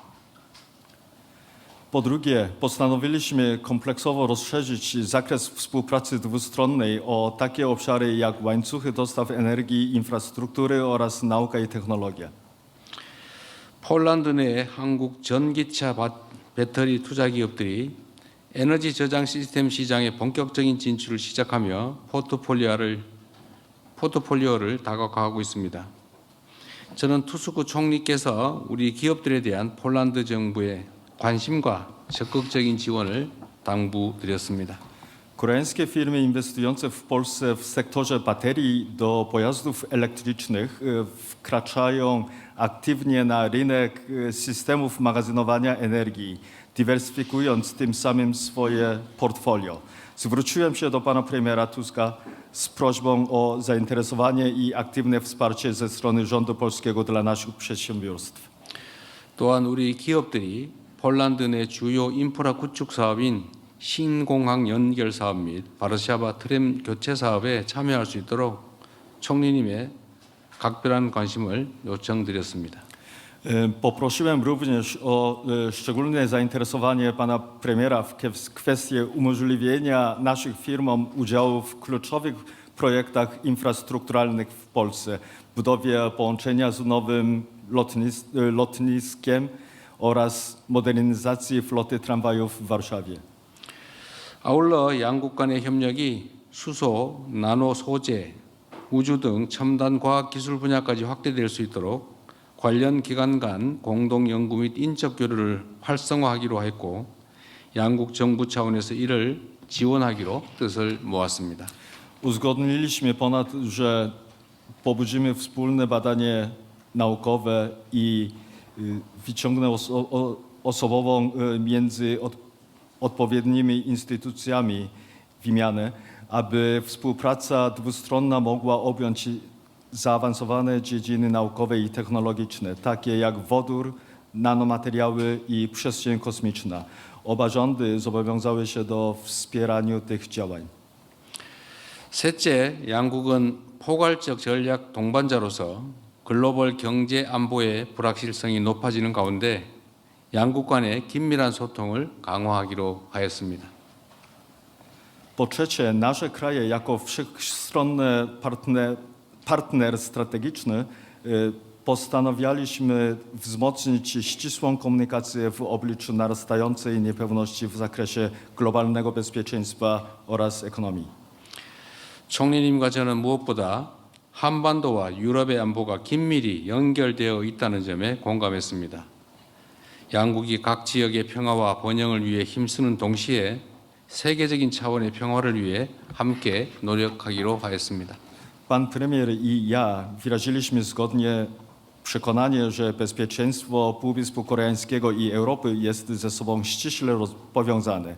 Speaker 2: Po drugie, postanowiliśmy kompleksowo rozszerzyć zakres współpracy dwustronnej o takie obszary jak łańcuchy dostaw energii, infrastruktury oraz nauka i technologia.
Speaker 4: 폴란드 내 한국 전기차 배터리 투자 기업들이 에너지 저장 시스템 시장에 본격적인 진출을 시작하며 포트폴리오를 다각화하고 있습니다. 저는 투스크 총리께서 우리 기업들에 대한 폴란드 정부의 관심과 적극적인 지원을 당부드렸습니다.
Speaker 2: Koreańskie firmy inwestujące w Polsce w sektorze baterii do pojazdów elektrycznych wkraczają aktywnie na rynek systemów magazynowania energii, dywersyfikując tym samym swoje portfolio. Zwróciłem się do pana premiera Tuska z prośbą o zainteresowanie i aktywne wsparcie ze strony rządu polskiego dla naszych przedsiębiorstw.
Speaker 4: 또한 우리 기업들이 폴란드 내 주요 인프라 구축 사업인 신공항 연결 사업 및 바르샤바 트램 교체 사업에 참여할 수 있도록 총리님의 각별한 관심을 요청드렸습니다.
Speaker 2: Poprosiłem również o szczególne zainteresowanie pana premiera w kwestię umożliwienia naszych firmom udziału w kluczowych projektach infrastrukturalnych w Polsce, budowie połączenia z nowym lotniskiem oraz modernizacji floty tramwajów w Warszawie.
Speaker 4: 아울러 양국 간의 협력이 수소, 나노 소재, 우주 등 첨단 과학 기술 분야까지 확대될 수 있도록 관련 기관 간 공동 연구 및 인적 교류를 활성화하기로 했고 양국 정부 차원에서 이를 지원하기로 뜻을 모았습니다.
Speaker 2: Uzgodniliśmy ponadto, że pobudzimy wspólne badanie naukowe i wyciągnę osobową między odpowiednimi instytucjami wymianę, aby współpraca dwustronna mogła objąć zaawansowane dziedziny naukowe i technologiczne, takie jak wodór, nanomateriały i przestrzeń kosmiczna. Oba rządy zobowiązały się do wspierania tych działań.
Speaker 4: 셋째, 양국은 포괄적 전략 동반자로서 글로벌 경제 안보의 불확실성이 높아지는 가운데 양국 간의 긴밀한 소통을 강화하기로 하였습니다.
Speaker 2: Po trzecie, nasze kraje jako wszechstronny partner strategiczny postanawialiśmy wzmocnić ścisłą komunikację w obliczu narastającej niepewności w zakresie globalnego bezpieczeństwa oraz ekonomii.
Speaker 4: 총리님과 저는 무엇보다 한반도와 유럽의 안보가 긴밀히 연결되어 있다는 점에 공감했습니다. 양국이 각 지역의 평화와 번영을 위해 힘쓰는 동시에 세계적인 차원의 평화를 위해 함께 노력하기로 하였습니다.
Speaker 2: Pan premier i ja wyraziliśmy zgodnie przekonanie, że bezpieczeństwo Półwyspu Koreańskiego i Europy jest ze sobą ściśle powiązane.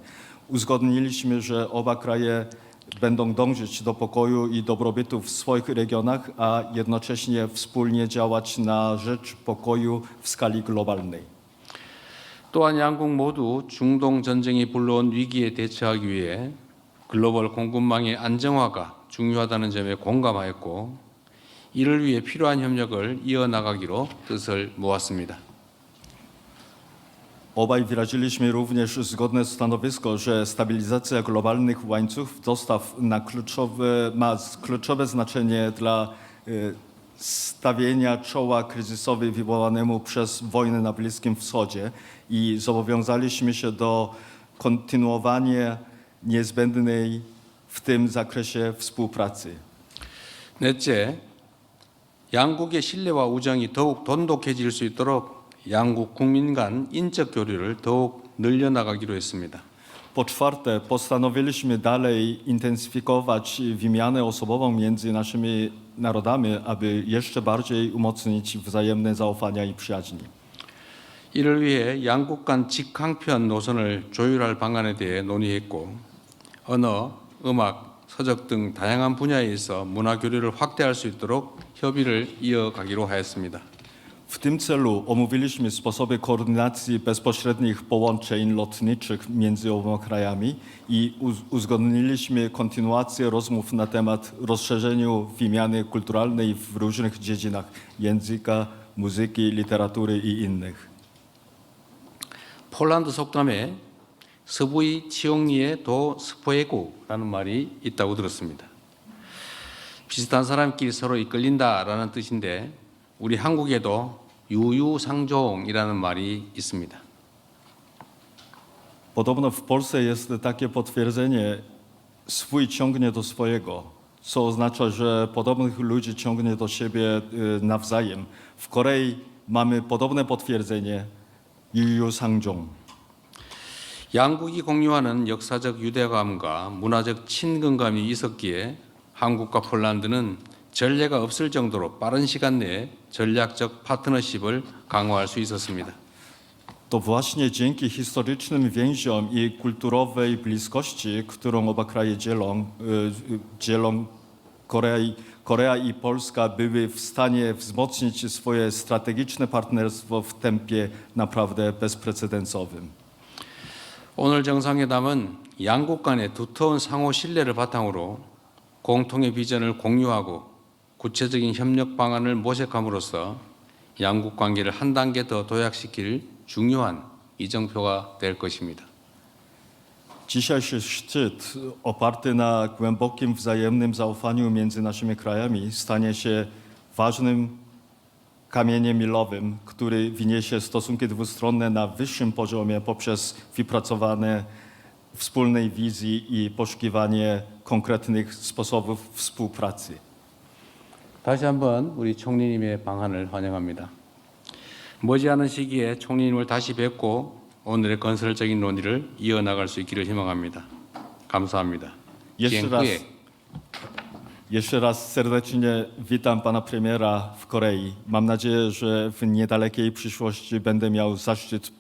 Speaker 2: Uzgodniliśmy, że oba kraje będą dążyć do pokoju i dobrobytu w swoich regionach, a jednocześnie wspólnie działać na rzecz pokoju w skali globalnej.
Speaker 4: 또한 양국 모두 중동 전쟁이 불러온 위기에 대처하기 위해 글로벌 공급망의 안정화가 중요하다는 점에 공감하였고 이를 위해 필요한 협력을 이어나가기로 뜻을 모았습니다.
Speaker 2: Obaj wyraziliśmy również zgodne stanowisko, że stabilizacja globalnych łańcuchów dostaw ma kluczowe znaczenie dla stawienia czoła kryzysowi wywołanemu przez wojnę na Bliskim Wschodzie i zobowiązaliśmy się do kontynuowania niezbędnej w tym zakresie współpracy.
Speaker 4: 넷째, 양국의 신뢰와 우정이 더욱 돈독해질 수 있도록 양국 국민 간 인적 교류를 더욱 늘려나가기로 했습니다.
Speaker 2: Po czwarte, postanowiliśmy dalej intensyfikować wymianę osobową między naszymi narodami, aby jeszcze bardziej umocnić wzajemne zaufanie i przyjaźń.
Speaker 4: 이를 위해 양국 간 직항편 노선을 조율할 방안에 대해 논의했고 언어, 음악, 서적 등 다양한 분야에 있어 문화 교류를 확대할 수 있도록 협의를 이어가기로 하였습니다.
Speaker 2: W tym celu omówiliśmy sposoby koordynacji bezpośrednich połączeń lotniczych między oboma krajami i uzgodniliśmy kontynuację rozmów na temat rozszerzenia wymiany kulturalnej w różnych dziedzinach języka, muzyki, literatury i innych.
Speaker 4: 폴란드 속담에 서부의 치옥리에 도 스포에고라는 말이 있다고 들었습니다. 비슷한 사람끼리 서로 이끌린다라는 뜻인데 우리 한국에도 유유상종이라는 말이 있습니다.
Speaker 2: Podobno w Polsce jest takie potwierdzenie swój ciągnie do swojego, co oznacza, że podobnych ludzi ciągnie do siebie nawzajem. W Korei mamy podobne potwierdzenie 유유상종.
Speaker 4: 양국이 공유하는 역사적 유대감과 문화적 친근감이 있었기에 한국과 폴란드는 전례가 없을 정도로 빠른 시간 내에 전략적 파트너십을 강화할 수 있었습니다.
Speaker 2: To właśnie dzięki historycznym więziom i kulturowej bliskości, którą oba kraje dzielą, Korea i Polska były w stanie wzmocnić swoje strategiczne partnerstwo w tempie naprawdę bezprecedensowym.
Speaker 4: 오늘 정상회담은 양국 간의 두터운 상호 신뢰를 바탕으로 공통의 비전을 공유하고 구체적인 협력 방안을 모색함으로써 양국 관계를 한 단계 더 도약시킬 중요한 이정표가 될 것입니다.
Speaker 2: Dzisiejszy szczyt oparty na głębokim wzajemnym zaufaniu między naszymi krajami stanie się ważnym kamieniem milowym, który wyniesie stosunki dwustronne na wyższym poziomie poprzez wypracowanie wspólnej wizji i poszukiwanie konkretnych sposobów współpracy.
Speaker 4: 다시 한번 우리 총리님의 방한을 환영합니다. 머지않은 시기에 총리님을 다시 뵙고 오늘의 건설적인 논의를 이어나갈 수 있기를 희망합니다. 감사합니다. Dziękuję.
Speaker 2: Jeszcze raz serdecznie witam pana premiera w Korei. Mam nadzieję, że w niedalekiej przyszłości będę miał zaszczyt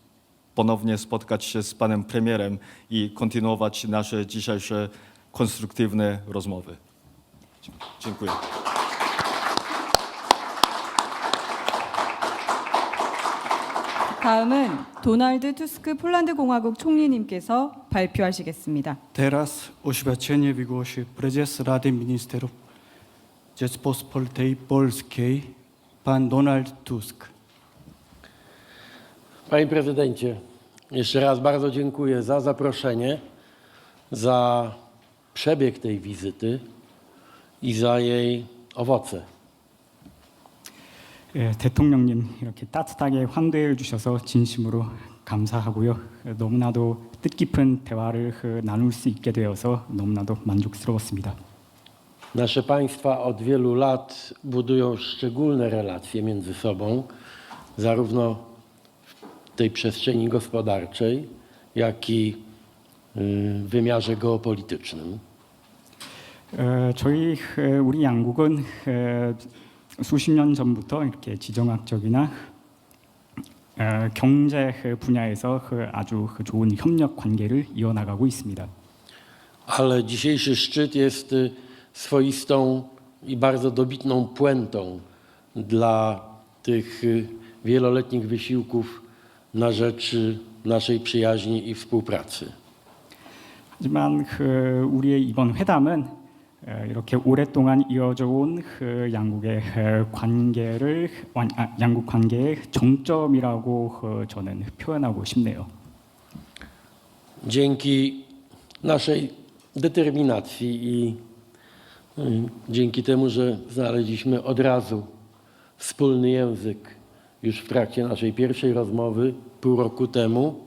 Speaker 2: ponownie spotkać się z panem premierem i kontynuować nasze dzisiejsze konstruktywne rozmowy. Dziękuję.
Speaker 7: 다음은 도널드 투스크 폴란드 공화국 총리님께서 발표하시겠습니다.
Speaker 6: Teraz oświadczenie wygłosi prezes Rady Ministrów Rzeczypospolitej Polskiej, pan Donald Tusk.
Speaker 5: Panie prezydencie, jeszcze raz bardzo dziękuję za zaproszenie, za przebieg tej wizyty i za jej owoce.
Speaker 8: 대통령님 이렇게 따뜻하게 환대해 주셔서 진심으로 감사하고요. 너무나도 뜻깊은 대화를 나눌 수 있게 되어서 너무나도 만족스러웠습니다.
Speaker 5: Nasze państwa od wielu lat budują szczególne relacje między sobą, zarówno w tej przestrzeni gospodarczej, jak i w wymiarze geopolitycznym.
Speaker 8: 우리 양국은 수십 년 전부터 이렇게 지정학적이나 경제 분야에서 아주 좋은 협력 관계를 이어나가고 있습니다.
Speaker 5: Ale dzisiejszy szczyt jest swoistą i bardzo dobitną puentą dla tych wieloletnich wysiłków na rzecz naszej przyjaźni i współpracy.
Speaker 8: 하지만 우리의 이번 회담은 이렇게 오랫동안 이어져 온 양국 관계의 정점이라고 저는 표현하고 싶네요.
Speaker 5: Dzięki naszej determinacji i dzięki temu, że znaleźliśmy od razu wspólny język już w trakcie naszej pierwszej rozmowy pół roku temu,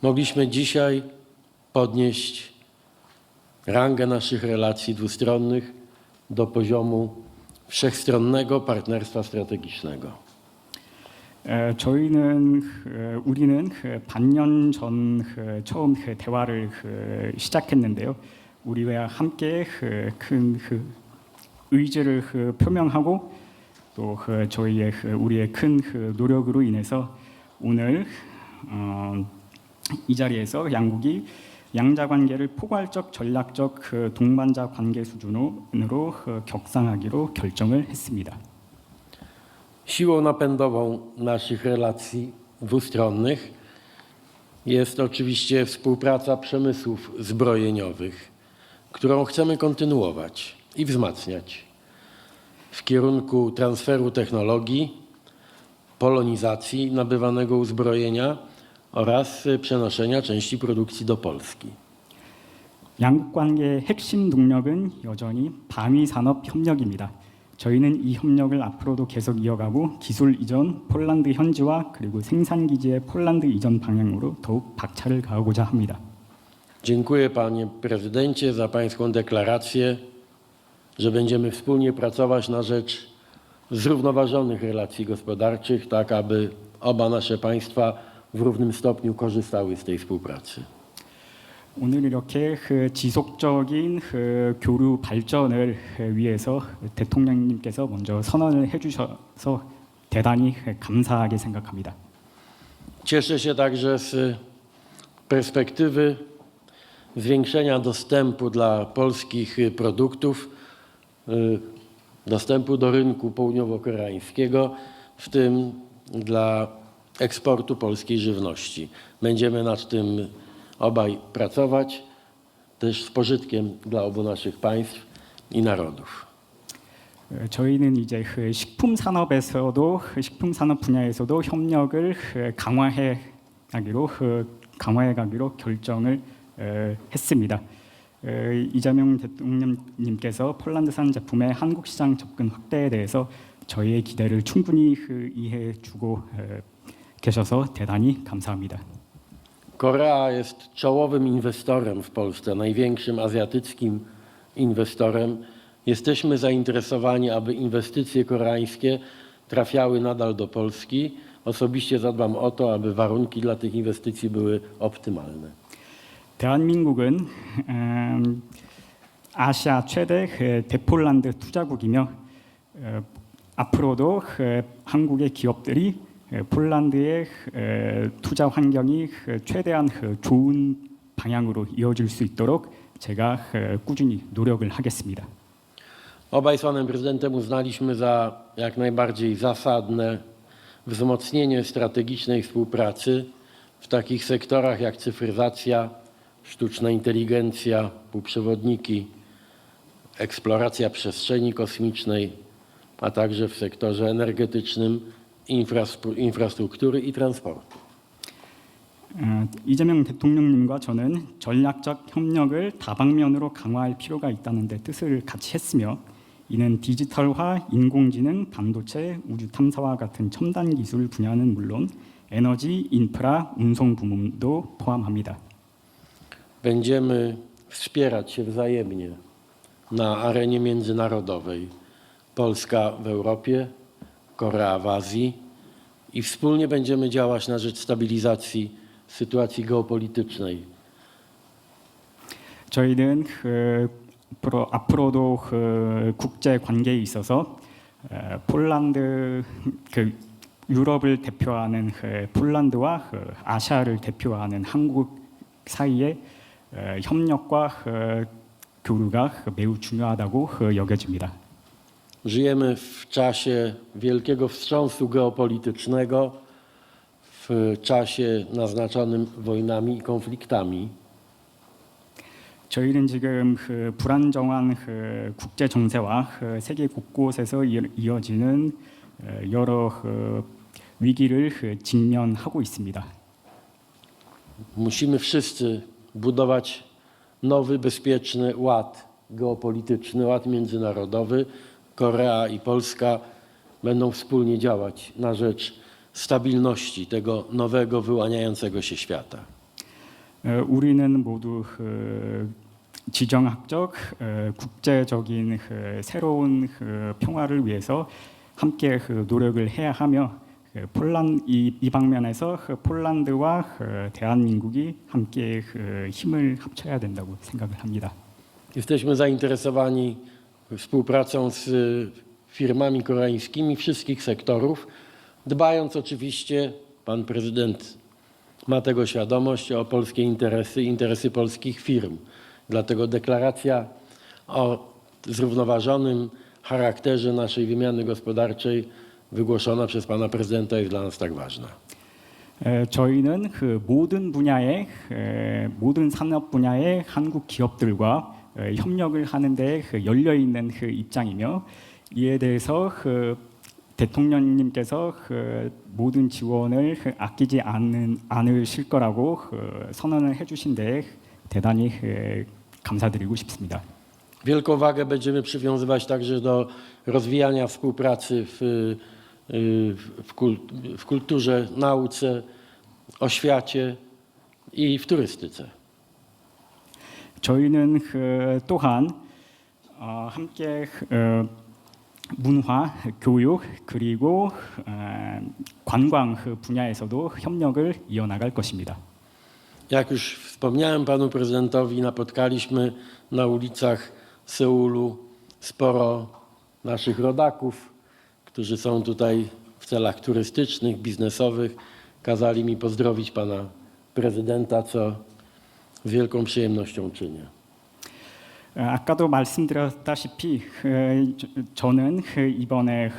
Speaker 5: mogliśmy dzisiaj podnieść rangę naszych relacji dwustronnych do poziomu wszechstronnego partnerstwa strategicznego.
Speaker 8: 우리는 반년 전 처음 대화를 시작했는데요. 우리와 함께 큰 의지를 표명하고 또 우리의 큰 노력으로 인해서 오늘 이 자리에서 양국이 양자 관계를 포괄적 전략적 동반자 관계 수준으로 격상하기로 결정을 했습니다.
Speaker 5: Siłą napędową naszych relacji dwustronnych jest oczywiście współpraca przemysłów zbrojeniowych, którą chcemy kontynuować i wzmacniać w kierunku transferu technologii, polonizacji nabywanego uzbrojenia oraz przenoszenia części produkcji do Polski.
Speaker 8: 양국 관계의 핵심 동력은 여전히 방위 산업 협력입니다. 저희는 이 협력을 앞으로도 계속 이어가고 기술 이전, 폴란드 현지화 그리고 생산 기지의 폴란드 이전 방향으로 더욱 박차를 가하고자 합니다.
Speaker 5: Dziękuję panie prezydencie za pańską deklarację, że będziemy wspólnie pracować na rzecz zrównoważonych relacji gospodarczych, tak aby oba nasze państwa w równym stopniu korzystały z tej współpracy.
Speaker 8: 오늘 이렇게 지속적인 교류 발전을 위해서 대통령님께서 먼저 선언을 해주셔서 대단히 감사하게 생각합니다.
Speaker 5: Cieszę się także z perspektywy zwiększenia dostępu dla polskich produktów, dostępu do rynku południowo-koreańskiego, w tym dla eksportu polskiej żywności. Będziemy nad tym obaj pracować, też z pożytkiem dla obu naszych państw i narodów.
Speaker 8: 저희는 이제 식품 산업에서도 식품 산업 분야에서도 협력을 강화해 가기로 결정을 했습니다. 이재명 대통령님께서 폴란드산 제품의 한국 시장 접근 확대에 대해서 저희의 기대를 충분히 이해해주고 계셔서 대단히 감사합니다.
Speaker 5: Korea jest czołowym inwestorem w Polsce, największym azjatyckim inwestorem. Jesteśmy zainteresowani, aby inwestycje koreańskie trafiały nadal do Polski. Osobiście zadbam o to, aby warunki dla tych inwestycji były optymalne.
Speaker 8: 대한민국은 아시아 최대 대폴란드 투자국이며 앞으로도 한국의 기업들이 폴란드의 투자 환경이 최대한 좋은 방향으로 이어질 수 있도록 제가 꾸준히 노력을 하겠습니다.
Speaker 5: Obaj z panem prezydentem uznaliśmy za jak najbardziej zasadne wzmocnienie strategicznej współpracy w takich sektorach jak cyfryzacja, sztuczna inteligencja, półprzewodniki, eksploracja przestrzeni kosmicznej, a także w sektorze energetycznym, infrastruktury i transportu.
Speaker 8: 이재명 대통령님과 저는 전략적 협력을 다방면으로 강화할 필요가 있다는 데 뜻을 같이 했으며 이는 디지털화, 인공지능, 반도체, 우주 탐사와 같은 첨단 기술 분야는 물론 에너지, 인프라, 운송 부문도 포함합니다.
Speaker 5: Będziemy wspierać się wzajemnie na arenie międzynarodowej. Polska w Europie, Korea w Azji i wspólnie będziemy działać na rzecz stabilizacji sytuacji geopolitycznej.
Speaker 8: 저희는 앞으로도 국제 관계에 있어서 폴란드 유럽을 대표하는 폴란드와 아시아를 대표하는 한국 사이의 협력과 교류가 매우 중요하다고 여겨집니다.
Speaker 5: Żyjemy w czasie wielkiego wstrząsu geopolitycznego, w czasie naznaczonym wojnami i konfliktami.
Speaker 8: 저희는 지금 불안정한 국제 정세와 세계 곳곳에서 이어지는 여러 위기를 직면하고 있습니다.
Speaker 5: Musimy wszyscy budować nowy, bezpieczny ład geopolityczny, ład międzynarodowy. Korea i Polska będą wspólnie działać na rzecz stabilności tego nowego, wyłaniającego się świata.
Speaker 8: 우리는 모두 지정학적, 국제적인 새로운 평화를 위해서 함께 노력을 해야 하며 이 방면에서 폴란드와 대한민국이 함께 힘을 합쳐야 된다고 생각을 합니다.
Speaker 5: Jesteśmy zainteresowani współpracą z firmami koreańskimi wszystkich sektorów, dbając oczywiście, pan prezydent ma tego świadomość, o polskie interesy, interesy polskich firm. Dlatego deklaracja o zrównoważonym charakterze naszej wymiany gospodarczej wygłoszona przez pana prezydenta jest dla nas tak ważna?
Speaker 8: 저희는 그 모든 분야의 모든 산업 분야의 한국 기업들과 협력을 하는데 열려 있는 그 입장이며 이에 대해서 대통령님께서 모든 지원을 아끼지 않으실 거라고 선언을 해주신 데 대단히 감사드리고 싶습니다.
Speaker 5: Wielką wagę będziemy przywiązywać także do rozwijania współpracy w kulturze, nauce, oświacie i w turystyce.
Speaker 8: 저희는 또한 함께 문화, 교육 그리고 관광 분야에서도 협력을 이어나갈 것입니다.
Speaker 5: Jak już wspomniałem panu prezydentowi, napotkaliśmy na ulicach Seulu sporo naszych rodaków, którzy są tutaj w celach turystycznych, biznesowych. Kazali mi pozdrowić pana prezydenta, co z wielką przyjemnością czynię.
Speaker 8: 아까도 말씀드렸다시피 저는 이번에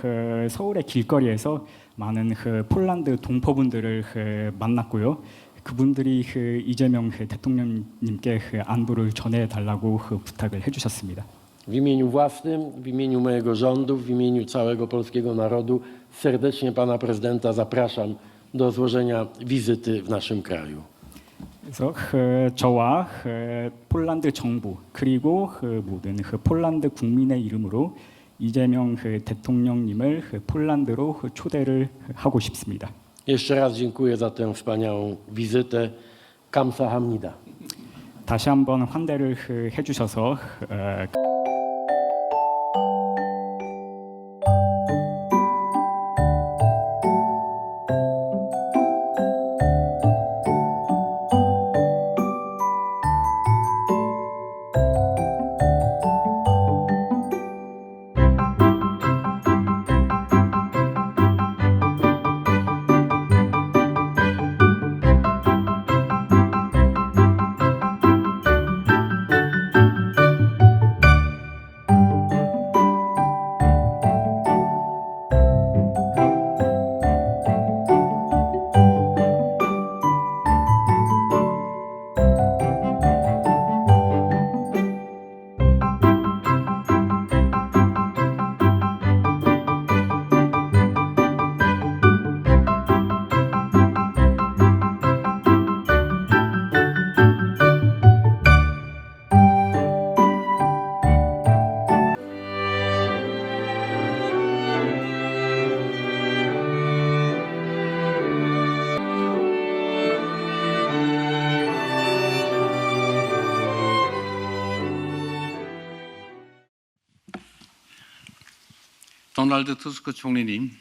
Speaker 8: 서울의 길거리에서 많은 폴란드 동포분들을 만났고요. 그분들이 이재명 대통령님께 안부를 전해달라고 부탁을 해주셨습니다.
Speaker 5: W imieniu własnym, w imieniu mojego rządu, w imieniu całego polskiego narodu serdecznie pana prezydenta zapraszam do złożenia wizyty w naszym kraju.
Speaker 8: 그래서 저와 폴란드 정부 그리고 모든 폴란드 국민의 이름으로 이재명 대통령님을 폴란드로 초대를 하고 싶습니다.
Speaker 5: Jeszcze raz dziękuję za tę wspaniałą wizytę. 감사합니다.
Speaker 8: 다시 한번 환대를 해주셔서
Speaker 4: 도널드 투스크 총리님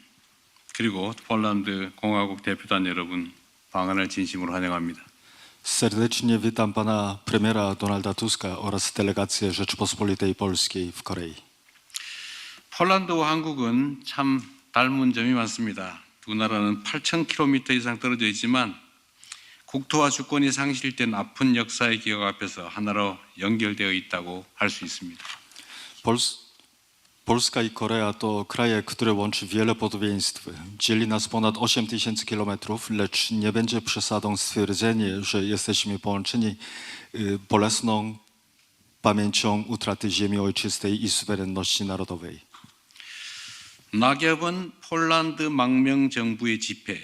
Speaker 4: 그리고 폴란드 공화국 대표단 여러분 방한을 진심으로 환영합니다.
Speaker 2: Serdecznie witam pana premiera Donalda Tuska oraz delegację Rzeczypospolitej Polskiej w Korei.
Speaker 4: 폴란드와 한국은 참 닮은 점이 많습니다. 두 나라는 8,000km 이상 떨어져 있지만 국토와 주권이 상실된 아픈 역사의 기억 앞에서 하나로 연결되어 있다고 할 수 있습니다.
Speaker 2: Polska i Korea to kraje, które łączy wiele podobieństw. Dzieli nas ponad 8000 kilometrów, lecz nie będzie przesadą stwierdzenie, że jesteśmy połączeni bolesną pamięcią utraty ziemi ojczystej i suwerenności narodowej.
Speaker 4: 낙엽은 폴란드 망명 정부의 집회,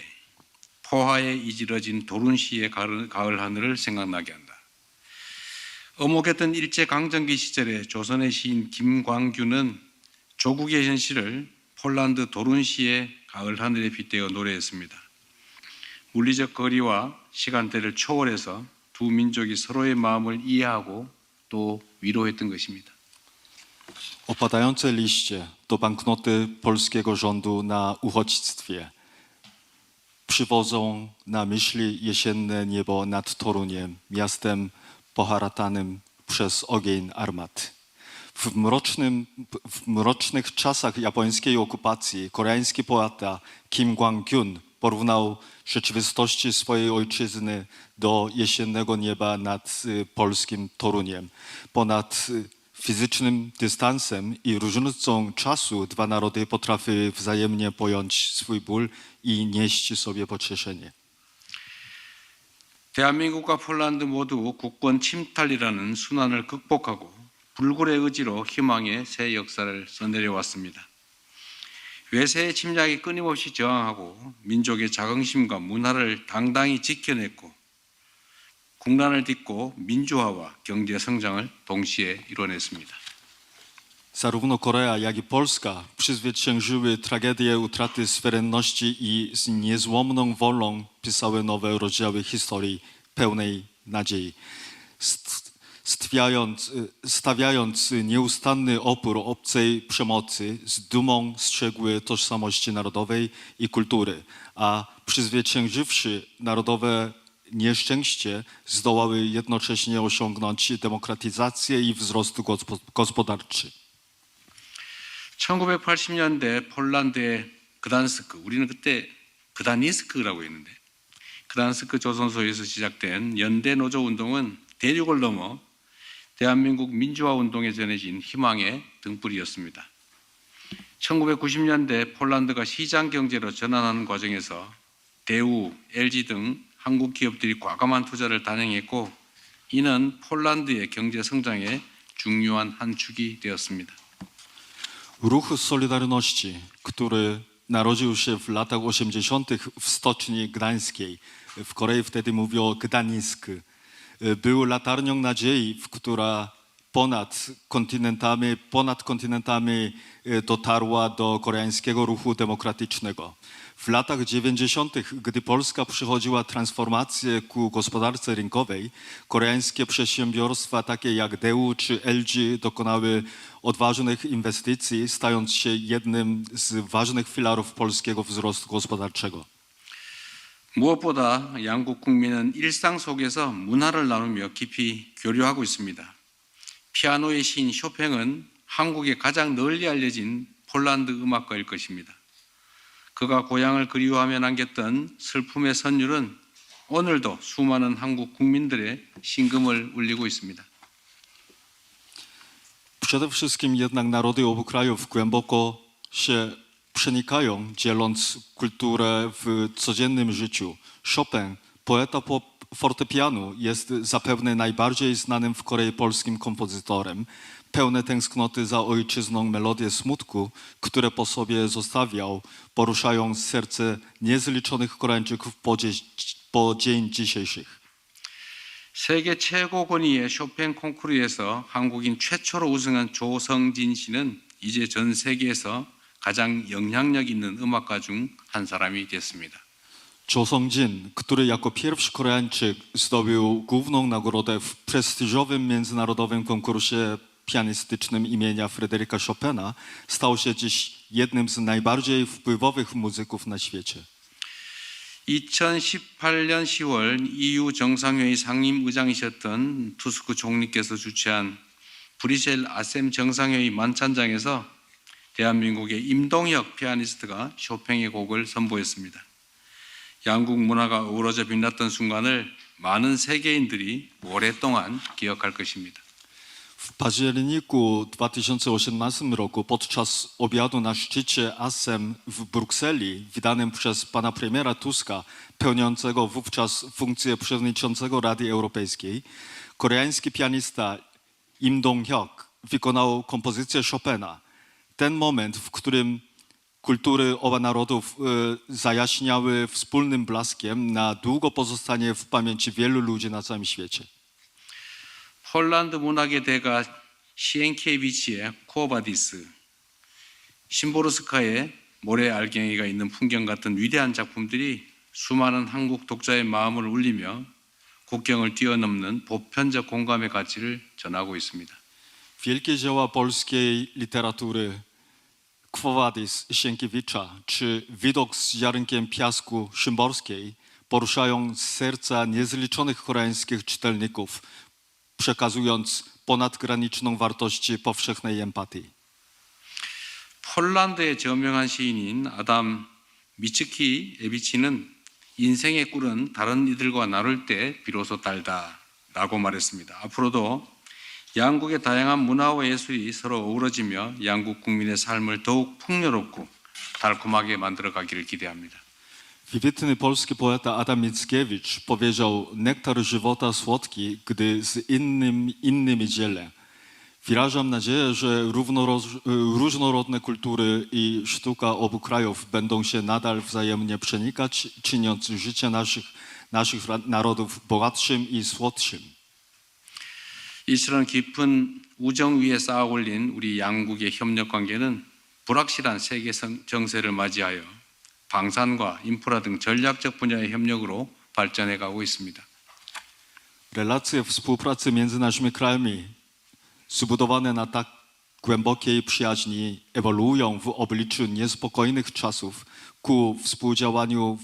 Speaker 4: 포화에 이지러진 도룬시의 가을 하늘을 생각나게 한다. 어목했던 일제강점기 시절에 조선의 시인 김광규는 조국의 현실을 폴란드 도룬시의 가을 하늘에 빗대어 노래했습니다. 물리적 거리와 시간대를 초월해서 두 민족이 서로의 마음을 이해하고 또 위로했던 것입니다.
Speaker 2: Opadające liście to banknoty polskiego rządu na uchodźstwie. Przywodzą na myśli jesienne niebo nad Toruniem, miastem poharatanym przez ogień armat. W mrocznych czasach japońskiej okupacji koreański poeta Kim Kwang-kyun porównał rzeczywistości swojej ojczyzny do jesiennego nieba nad polskim Toruniem. Ponad fizycznym dystansem i różnicą czasu dwa narody potrafiły wzajemnie pojąć swój ból i nieść sobie pocieszenie.
Speaker 4: 대한민국과 폴란드 모두 국권 침탈이라는 순환을 극복하고 불굴의 의지로 희망의 새 역사를 써내려왔습니다. 외세의 침략에 끊임없이 저항하고 민족의 자긍심과 문화를 당당히 지켜냈고 국난을 딛고 민주화와 경제 성장을 동시에 이뤄냈습니다.
Speaker 2: Zarówno Korea, jak i Polska przezwyciężyły tragedię utraty suwerenności i z niezłomną wolą pisały nowe rozdziały historii pełnej nadziei. Stawiając nieustanny opór obcej przemocy, z dumą strzegły tożsamości narodowej i kultury, a przezwyciężywszy narodowe nieszczęście, zdołały jednocześnie osiągnąć demokratyzację i wzrost gospodarczy.
Speaker 4: 1980년대 폴란드의 그단스크, 우리는 그때 그다니스크라고 했는데 그단스크 조선소에서 시작된 연대 노조 운동은 대륙을 넘어 대한민국 민주화 운동에 전해진 희망의 등불이었습니다. 1990년대 폴란드가 시장 경제로 전환하는 과정에서 대우, LG 등 한국 기업들이 과감한 투자를 단행했고 이는 폴란드의 경제 성장의 중요한 한 축이 되었습니다.
Speaker 2: Ruch Solidarności, który narodził się w latach 80. w stoczni gdańskiej, w Korei wtedy mówią Gdańsk, był latarnią nadziei, która ponad kontynentami dotarła do koreańskiego ruchu demokratycznego. W latach 90., gdy Polska przechodziła transformację ku gospodarce rynkowej, koreańskie przedsiębiorstwa takie jak Daewoo czy LG dokonały odważnych inwestycji, stając się jednym z ważnych filarów polskiego wzrostu gospodarczego.
Speaker 4: 무엇보다 양국 국민은 일상 속에서 문화를 나누며 깊이 교류하고 있습니다. 피아노의 시인 쇼팽은 한국에 가장 널리 알려진 폴란드 음악가일 것입니다. 그가 고향을 그리워하며 남겼던 슬픔의 선율은 오늘도 수많은 한국 국민들의 심금을 울리고 있습니다.
Speaker 2: Przede wszystkim jednak narody obu krajów głęboko się przenikają, dzieląc kulturę w codziennym życiu. Chopin, poeta fortepianu, jest zapewne najbardziej znanym w Korei polskim kompozytorem. Pełne tęsknoty za ojczyzną melodie smutku, które po sobie zostawiał, poruszają serce niezliczonych Koreańczyków po dzień dzisiejszych.
Speaker 4: 세계 최고 권위의 쇼팽 콩쿠르에서 한국인 최초로 우승한 조성진 씨는 이제 전 세계에서 가장 영향력 있는 음악가 중 한 사람이 됐습니다.
Speaker 2: 조성진, który jako pierwszy Koreańczyk zdobył główną nagrodę w prestiżowym międzynarodowym konkursie pianistycznym imienia Fryderyka Chopina, stał się dziś jednym z najbardziej wpływowych muzyków na świecie.
Speaker 4: 2018년 10월 EU 정상회의 상임의장이셨던 투스크 총리께서 주최한 브뤼셀 아셈 정상회의 만찬장에서 대한민국의 임동혁 피아니스트가 쇼팽의 곡을 선보였습니다. 양국 문화가 어우러져 빛났던 순간을 많은 세계인들이 오랫동안 기억할 것입니다.
Speaker 2: W październiku 2018 roku podczas obiadu na szczycie ASEM w Brukseli, wydanym przez pana premiera Tuska, pełniącego wówczas funkcję przewodniczącego Rady Europejskiej, koreański pianista Im Dong-hyuk wykonał kompozycję Chopina. Ten moment, w którym kultury obu narodów zajaśniały wspólnym blaskiem, na długo pozostanie w pamięci wielu ludzi na całym świecie.
Speaker 4: 폴란드 문학의 대가 시엔키에비치의 쿠오바디스, 심보르스카의 모래 알갱이가 있는 풍경 같은 위대한 작품들이 수많은 한국 독자의 마음을 울리며 국경을 뛰어넘는 보편적 공감의 가치를 전하고 있습니다.
Speaker 2: Wielkie dzieła polskiej literatury Quo Vadis Sienkiewicza czy Widok z ziarnkiem piasku Szymborskiej poruszają serca niezliczonych koreańskich czytelników, przekazując ponadgraniczną wartość powszechnej empatii.
Speaker 4: 폴란드의 저명한 시인인 아담 미츠키에비치는 인생의 꿀은 다른 이들과 나눌 때 비로소 달다라고 말했습니다. 앞으로도 양국의 다양한 문화와 예술이 서로 어우러지며 양국 국민의 삶을 더욱 풍요롭고 달콤하게 만들어가기를 기대합니다.
Speaker 2: Wybitny polski poeta Adam Mickiewicz powiedział: nektar żywota słodki, gdy z innymi dzielę. Wyrażam nadzieję, że różnorodne kultury i sztuka obu krajów będą się nadal wzajemnie przenikać, czyniąc życie naszych narodów bogatszym i słodszym.
Speaker 4: 이처럼 깊은 우정 위에 쌓아 올린 우리 양국의 협력 관계는 불확실한 세계 정세를 맞이하여 방산과 인프라 등 전략적 분야의 협력으로 발전해 가고 있습니다.
Speaker 2: Relacje współpracy między naszymi krajami, zbudowane na tak głębokiej przyjaźni, ewoluują w obliczu niespokojnych czasów ku współdziałaniu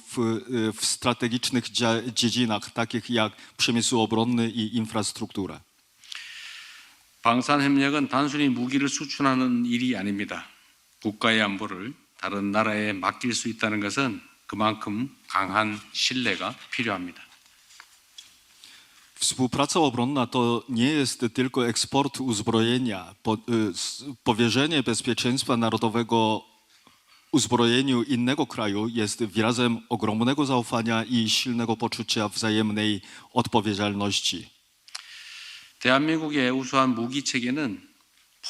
Speaker 2: w strategicznych dziedzinach, takich jak przemysł obronny i infrastruktura.
Speaker 4: 방산 협력은 단순히 무기를 수출하는 일이 아닙니다. 국가의 안보를 다른 나라에 맡길 수 있다는 것은 그만큼 강한 신뢰가 필요합니다.
Speaker 2: Współpraca obronna to nie jest tylko eksport uzbrojenia. Powierzenie bezpieczeństwa narodowego uzbrojeniu innego kraju jest wyrazem ogromnego zaufania i silnego poczucia wzajemnej odpowiedzialności.
Speaker 4: 대한민국의 우수한 무기 체계는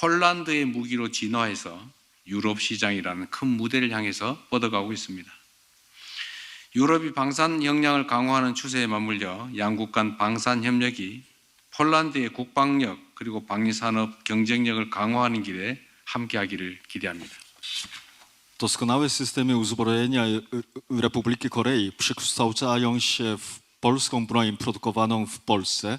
Speaker 4: 폴란드의 무기로 진화해서 유럽 시장이라는 큰 무대를 향해서 뻗어가고 있습니다. 유럽이 방산 역량을 강화하는 추세에 맞물려 양국 간 방산 협력이 폴란드의 국방력 그리고 방위산업 경쟁력을 강화하는 길에 함께하기를 기대합니다.
Speaker 2: Doskonałe systemy uzbrojenia Republiki Korei przekształcają się w polską broń produkowaną w Polsce,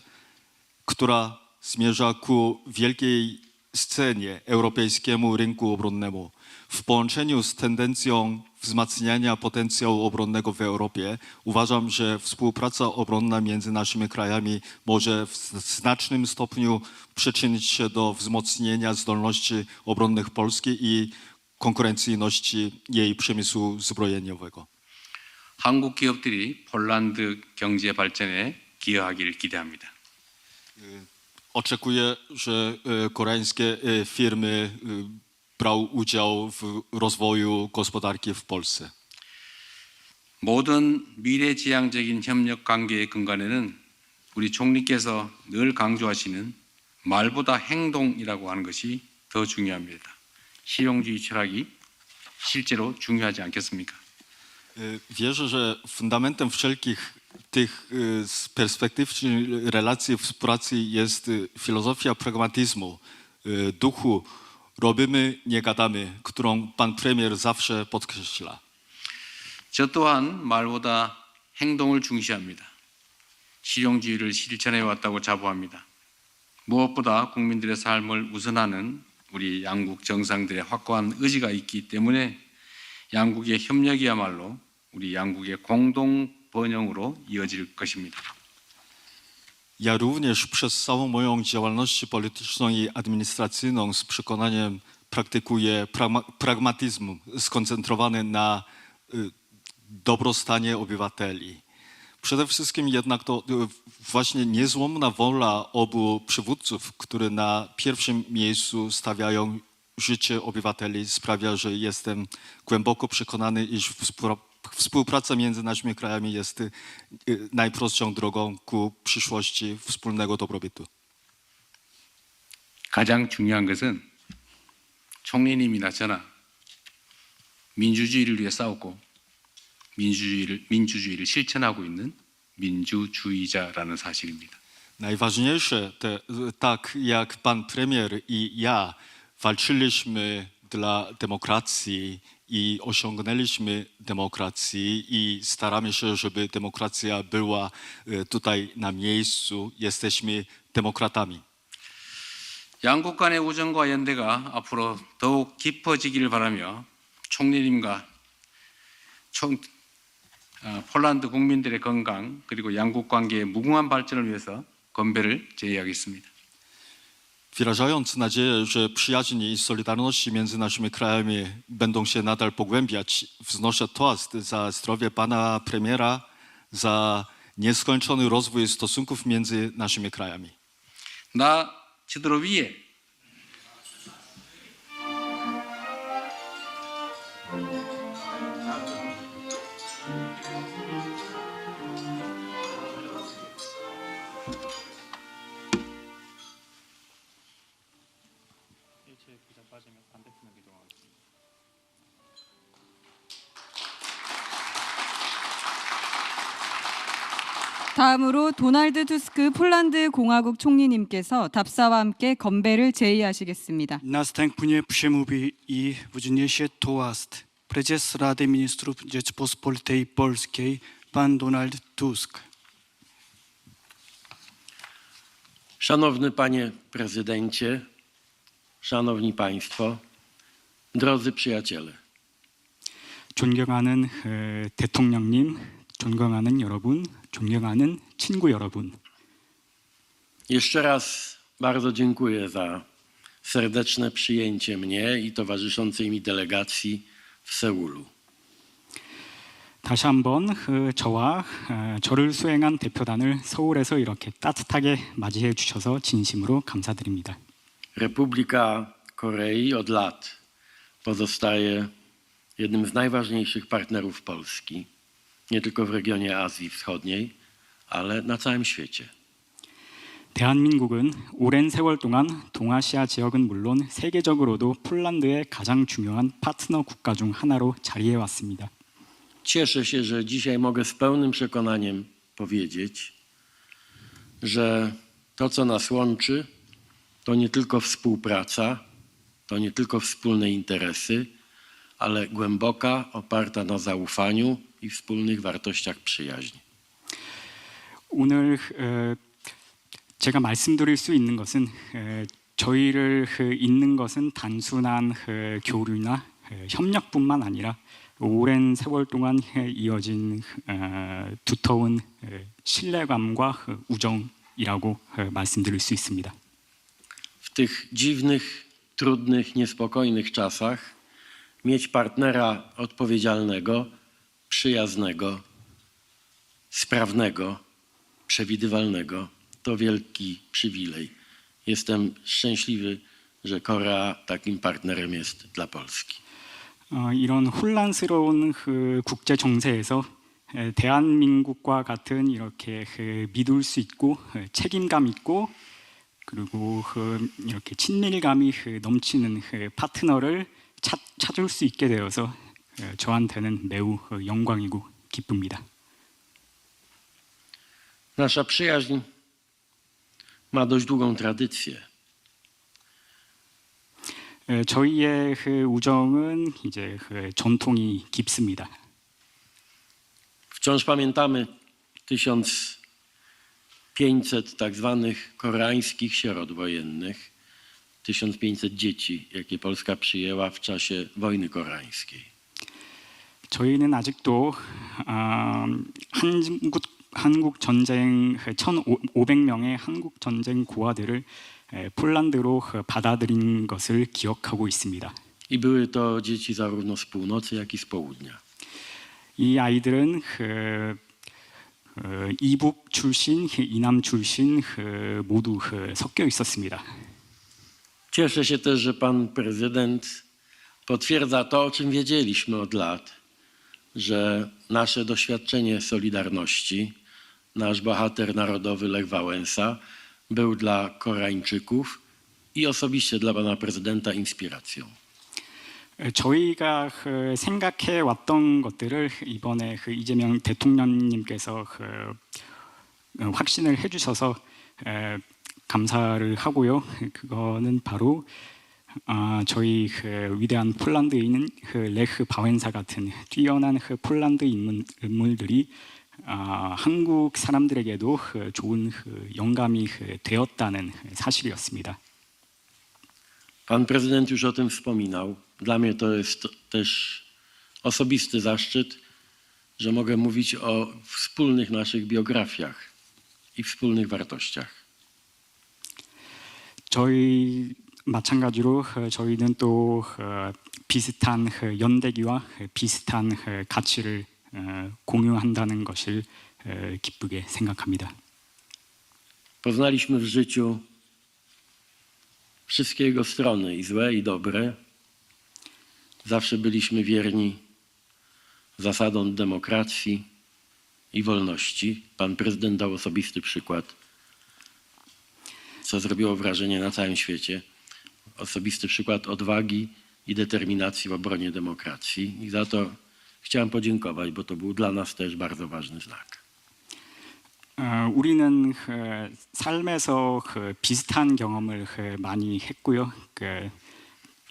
Speaker 2: która zmierza ku wielkiej scenie europejskiemu rynku obronnemu. W połączeniu z tendencją wzmacniania potencjału obronnego w Europie uważam, że współpraca obronna między naszymi krajami może w znacznym stopniu przyczynić się do wzmocnienia zdolności obronnych Polski i konkurencyjności jej przemysłu zbrojeniowego.
Speaker 4: 한국 기업들이 폴란드 경제 발전에 기여하기를 기대합니다.
Speaker 2: Oczekuję, że koreańskie firmy brały udział w rozwoju gospodarki w Polsce.
Speaker 4: 모든 미래지향적인 협력 관계의 근간에는 우리 총리께서 늘 강조하시는 말보다 행동이라고 하는 것이 더 중요합니다. 실용주의 철학이 실제로 중요하지 않겠습니까?
Speaker 2: Wierzę, że fundamentem wszelkich tych perspektywicznych relacji współpracy jest filozofia pragmatyzmu, duchu robimy, nie gadamy, którą pan premier zawsze podkreśla.
Speaker 4: 저 또한 말보다 행동을 중시합니다. 실용주의를 실천해 왔다고 자부합니다. 무엇보다 국민들의 삶을 우선하는 우리 양국 정상들의 확고한 의지가 있기 때문에 양국의 협력이야말로 우리 양국의 공동 번영으로 이어질 것입니다.
Speaker 2: Ja również przez całą moją działalność polityczną i administracyjną z przekonaniem praktykuję pragmatyzm skoncentrowany na dobrostanie obywateli. Przede wszystkim jednak to właśnie niezłomna wola obu przywódców, którzy na pierwszym miejscu stawiają życie obywateli, sprawia, że jestem głęboko przekonany, iż współpraca między naszymi krajami jest najprostszą drogą ku przyszłości wspólnego dobrobytu.
Speaker 4: 가장 중요한 것은 총리님이나 저나 민주주의를 위해 싸웠고 민주주의를 실천하고 있는 민주주의자라는 사실입니다.
Speaker 2: Najważniejsze, tak jak pan premier i ja walczyliśmy dla demokracji i osiągnęliśmy demokrację i staramy się, żeby demokracja była tutaj na miejscu. Jesteśmy demokratami.
Speaker 4: 양국 간의 우정과 연대가 앞으로 더욱 깊어지기를 바라며 총리님과 폴란드 국민들의 건강 그리고 양국 관계의 무궁한 발전을 위해서 건배를 제의하겠습니다.
Speaker 2: Wyrażając nadzieję, że przyjaźń i solidarność między naszymi krajami będą się nadal pogłębiać, wznoszę toast za zdrowie pana premiera, za nieskończony rozwój stosunków między naszymi krajami.
Speaker 4: 나 제대로 위에
Speaker 7: 다음으로 도날드 투스크 폴란드 공화국 총리님께서 답사와 함께 건배를 제의하시겠습니다.
Speaker 6: Następnie przemówi i wzniesie toast prezes Rady Ministrów Rzeczypospolitej Polskiej pan Donald Tusk.
Speaker 5: Szanowny panie prezydencie, szanowni państwo, drodzy przyjaciele.
Speaker 8: 존경하는 대통령님, 존경하는 여러분, 존경하는 친구 여러분.
Speaker 5: Jeszcze raz bardzo dziękuję za serdeczne przyjęcie mnie i towarzyszącej mi delegacji w Seulu.
Speaker 8: 다시 한번 저와 저를 수행한 대표단을 서울에서 이렇게 따뜻하게 맞이해 주셔서 진심으로 감사드립니다.
Speaker 5: Republika Korei od lat pozostaje jednym z najważniejszych partnerów Polski, nie tylko w regionie Azji Wschodniej, ale na całym świecie.
Speaker 8: 대한민국은 오랜 세월 동안 동아시아 지역은 물론 세계적으로도 폴란드의 가장 중요한 파트너 국가 중 하나로 자리해 왔습니다.
Speaker 5: Cieszę się, że dzisiaj mogę z pełnym przekonaniem powiedzieć, że to, co nas łączy, to nie tylko współpraca, to nie tylko wspólne interesy, ale głęboka, oparta na zaufaniu i wspólnych wartościach przyjaźni.
Speaker 8: 오늘 제가 말씀드릴 수 있는 것은 저희를 잇는 것은 단순한 교류나 협력뿐만 아니라 오랜 세월 동안 이어진 두터운 신뢰감과 우정이라고 말씀드릴 수 있습니다.
Speaker 5: W tych dziwnych, trudnych, niespokojnych czasach mieć partnera odpowiedzialnego, przyjaznego, sprawnego, przewidywalnego to wielki przywilej. Jestem szczęśliwy, że Korea takim partnerem jest dla Polski.
Speaker 8: 이런 혼란스러운 국제 정세에서 대한민국과 같은 이렇게 믿을 수 있고 책임감 있고 그리고 이렇게 친밀감이 넘치는 파트너를 찾을 수 있게 되어서 저한테는 매우 영광이고 기쁩니다.
Speaker 5: Nasza przyjaźń ma dość długą tradycję.
Speaker 8: 저희의 우정은 이제 전통이 깊습니다.
Speaker 5: Wciąż pamiętamy 1500 tak zwanych koreańskich sierot wojennych, 1500 dzieci, jakie Polska przyjęła w czasie wojny koreańskiej.
Speaker 8: 저희는 아직도 한국 전쟁 1,500명의 한국 전쟁 고아들을 폴란드로 받아들인 것을 기억하고 있습니다.
Speaker 5: I były to dzieci zarówno z północy, jak i z południa.
Speaker 8: 이 아이들은 이북 출신, 이남 출신 모두 섞여 있었습니다.
Speaker 5: Cieszę się też, że pan prezydent potwierdza to, o czym wiedzieliśmy od lat, że nasze doświadczenie Solidarności, nasz bohater narodowy Lech Wałęsa był dla Koreańczyków i osobiście dla pana prezydenta inspiracją.
Speaker 8: 저희가 생각해 왔던 것들을 이번에 이재명 대통령님께서 확신을 해주셔서 감사를 하고요. 그거는 바로 저희 위대한 폴란드인은 레흐 바웬사 같은 뛰어난 폴란드 인물들이 한국 사람들에게도 좋은 영감이 되었다는 사실이었습니다.
Speaker 5: Pan prezydent już o tym wspominał. Dla mnie to jest też osobisty zaszczyt, że mogę mówić o wspólnych naszych biografiach i wspólnych wartościach.
Speaker 8: 저희 마찬가지로 저희는 또 비슷한 연대기와 비슷한 가치를 공유한다는 것을 기쁘게 생각합니다.
Speaker 5: Poznaliśmy w życiu wszystkie jego strony, i złe, i dobre. Zawsze byliśmy wierni zasadom demokracji i wolności. Pan prezydent dał osobisty przykład, co zrobiło wrażenie na całym świecie. Osobisty przykład odwagi i determinacji w obronie demokracji. I za to chciałem podziękować, bo to był dla nas też bardzo ważny znak.
Speaker 8: 우리는 삶에서 비슷한 경험을 많이 했고요.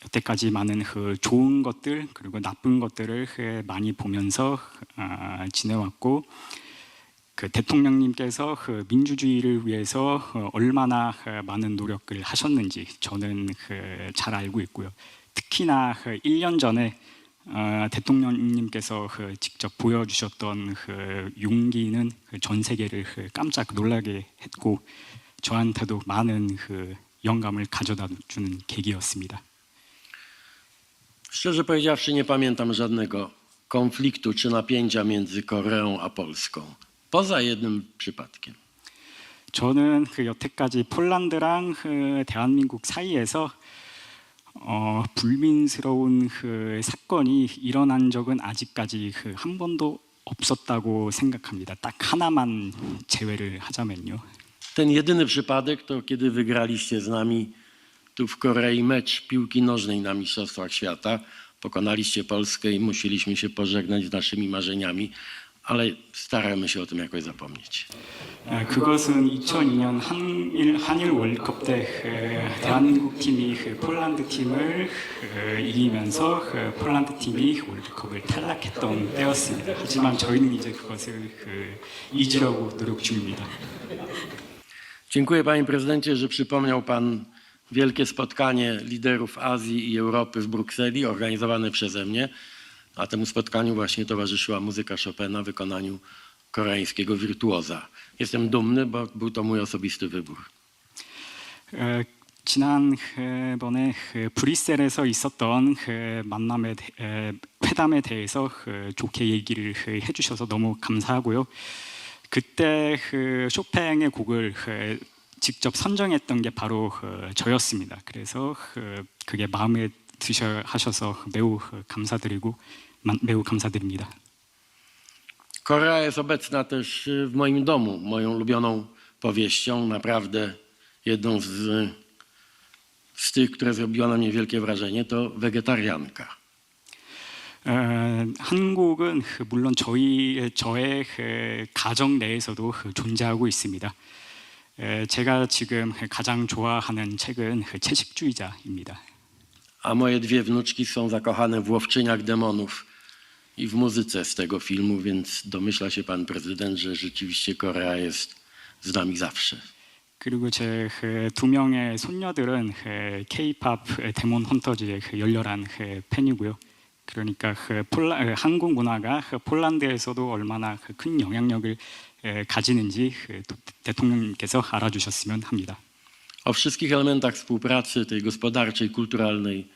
Speaker 8: 여태까지 많은 좋은 것들 그리고 나쁜 것들을 많이 보면서 지내왔고, 대통령님께서 민주주의를 위해서 얼마나 많은 노력을 하셨는지 저는 잘 알고 있고요. 특히나 1년 전에 대통령님께서 직접 보여주셨던 용기는 전 세계를 깜짝 놀라게 했고, 저한테도 많은 영감을 가져다 주는 계기였습니다.
Speaker 5: Szczerze powiedziawszy, nie pamiętam żadnego konfliktu czy napięcia między Koreą a Polską. Poza jednym przypadkiem.
Speaker 8: 저는 여태까지 폴란드랑 대한민국 사이에서 불민스러운 사건이 일어난 적은 아직까지 한 번도 없었다고 생각합니다. 딱 하나만 제외를 하자면요.
Speaker 5: Ten jedyny przypadek to kiedy wygraliście z nami tu w Korei mecz piłki nożnej na Mistrzostwach Świata. Pokonaliście Polskę i musieliśmy się pożegnać z naszymi marzeniami, ale staramy się o tym jakoś zapomnieć.
Speaker 8: 그것은 2002년 한일 월드컵 때 대한민국 팀이 폴란드 팀을 이기면서 폴란드 팀이 월드컵을 탈락했던 때였습니다. 하지만 저희는 이제 그것을 잊으려고 노력 중입니다.
Speaker 5: Dziękuję panie prezydencie, że przypomniał pan wielkie spotkanie liderów Azji i Europy w Brukseli organizowane przeze mnie. A temu spotkaniu właśnie towarzyszyła muzyka Chopina w wykonaniu koreańskiego wirtuoza. Jestem dumny, bo był to mój osobisty wybór.
Speaker 8: 지난번에 브뤼셀에서 있었던 회담에 대해서 좋게 얘기를 해주셔서 너무 감사하고요. 그때 쇼팽의 곡을 직접 선정했던 게 바로 저였습니다. 그래서 그게 마음에 드셔 하셔서 매우 감사드립니다.
Speaker 5: Korea jest obecna też w moim domu, moją ulubioną powieścią, naprawdę jedną z tych, które zrobiła na mnie wielkie wrażenie, to Wegetarianka.
Speaker 8: 한국은 물론 저의 가정 내에서도 존재하고 있습니다. 제가 지금 가장 좋아하는 책은 채식주의자입니다.
Speaker 5: A moje dwie wnuczki są zakochane w Łowczyniach Demonów i w muzyce z tego filmu, więc domyśla się pan prezydent, że rzeczywiście Korea jest z nami zawsze.
Speaker 8: 그리고 제 두 명의 손녀들은 K-pop 데몬 헌터즈의 열렬한 팬이고요. 그러니까 한국 문화가 폴란드에서도 얼마나 큰 영향력을 가지는지 대통령님께서 알아주셨으면 합니다.
Speaker 5: O wszystkich elementach współpracy tej gospodarczej, kulturalnej,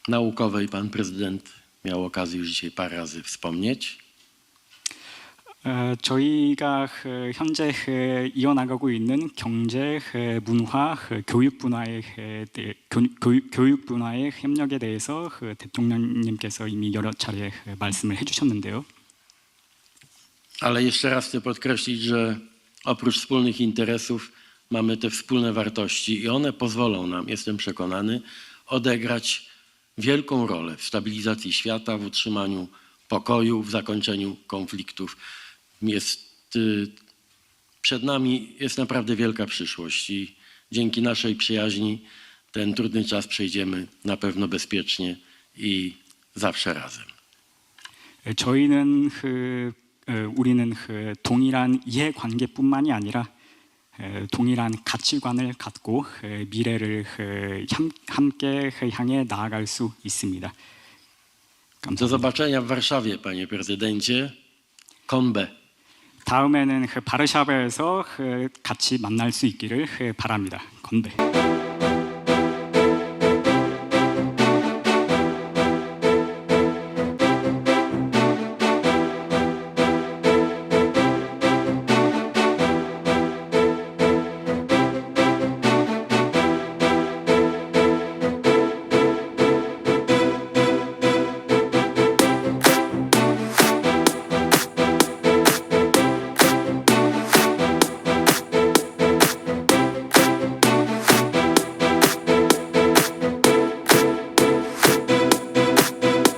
Speaker 5: naukowej pan prezydent miał okazję już dzisiaj parę razy wspomnieć.
Speaker 8: 저희가 현재 이어나가고 있는 경제, 문화, 교육 분야의 협력에 대해서 대통령님께서 이미 여러 차례 말씀을 해주셨는데요.
Speaker 5: Ale jeszcze raz chcę podkreślić, że oprócz wspólnych interesów mamy te wspólne wartości i one pozwolą nam, jestem przekonany, odegrać wielką rolę w stabilizacji świata, w utrzymaniu pokoju, w zakończeniu konfliktów. Przed nami jest naprawdę wielka przyszłość i dzięki naszej przyjaźni ten trudny czas przejdziemy na pewno bezpiecznie i zawsze razem.
Speaker 8: 우리는 동일한 이해관계뿐만이 아니라 동일한 가치관을 갖고 미래를 함께 향해 나아갈 수 있습니다.
Speaker 5: Do
Speaker 8: 감사합니다.
Speaker 5: zobaczenia w Warszawie, panie prezydencie. Konbe.
Speaker 8: 다음에는 바르샤바에서 같이 만날 수 있기를 바랍니다. 건배.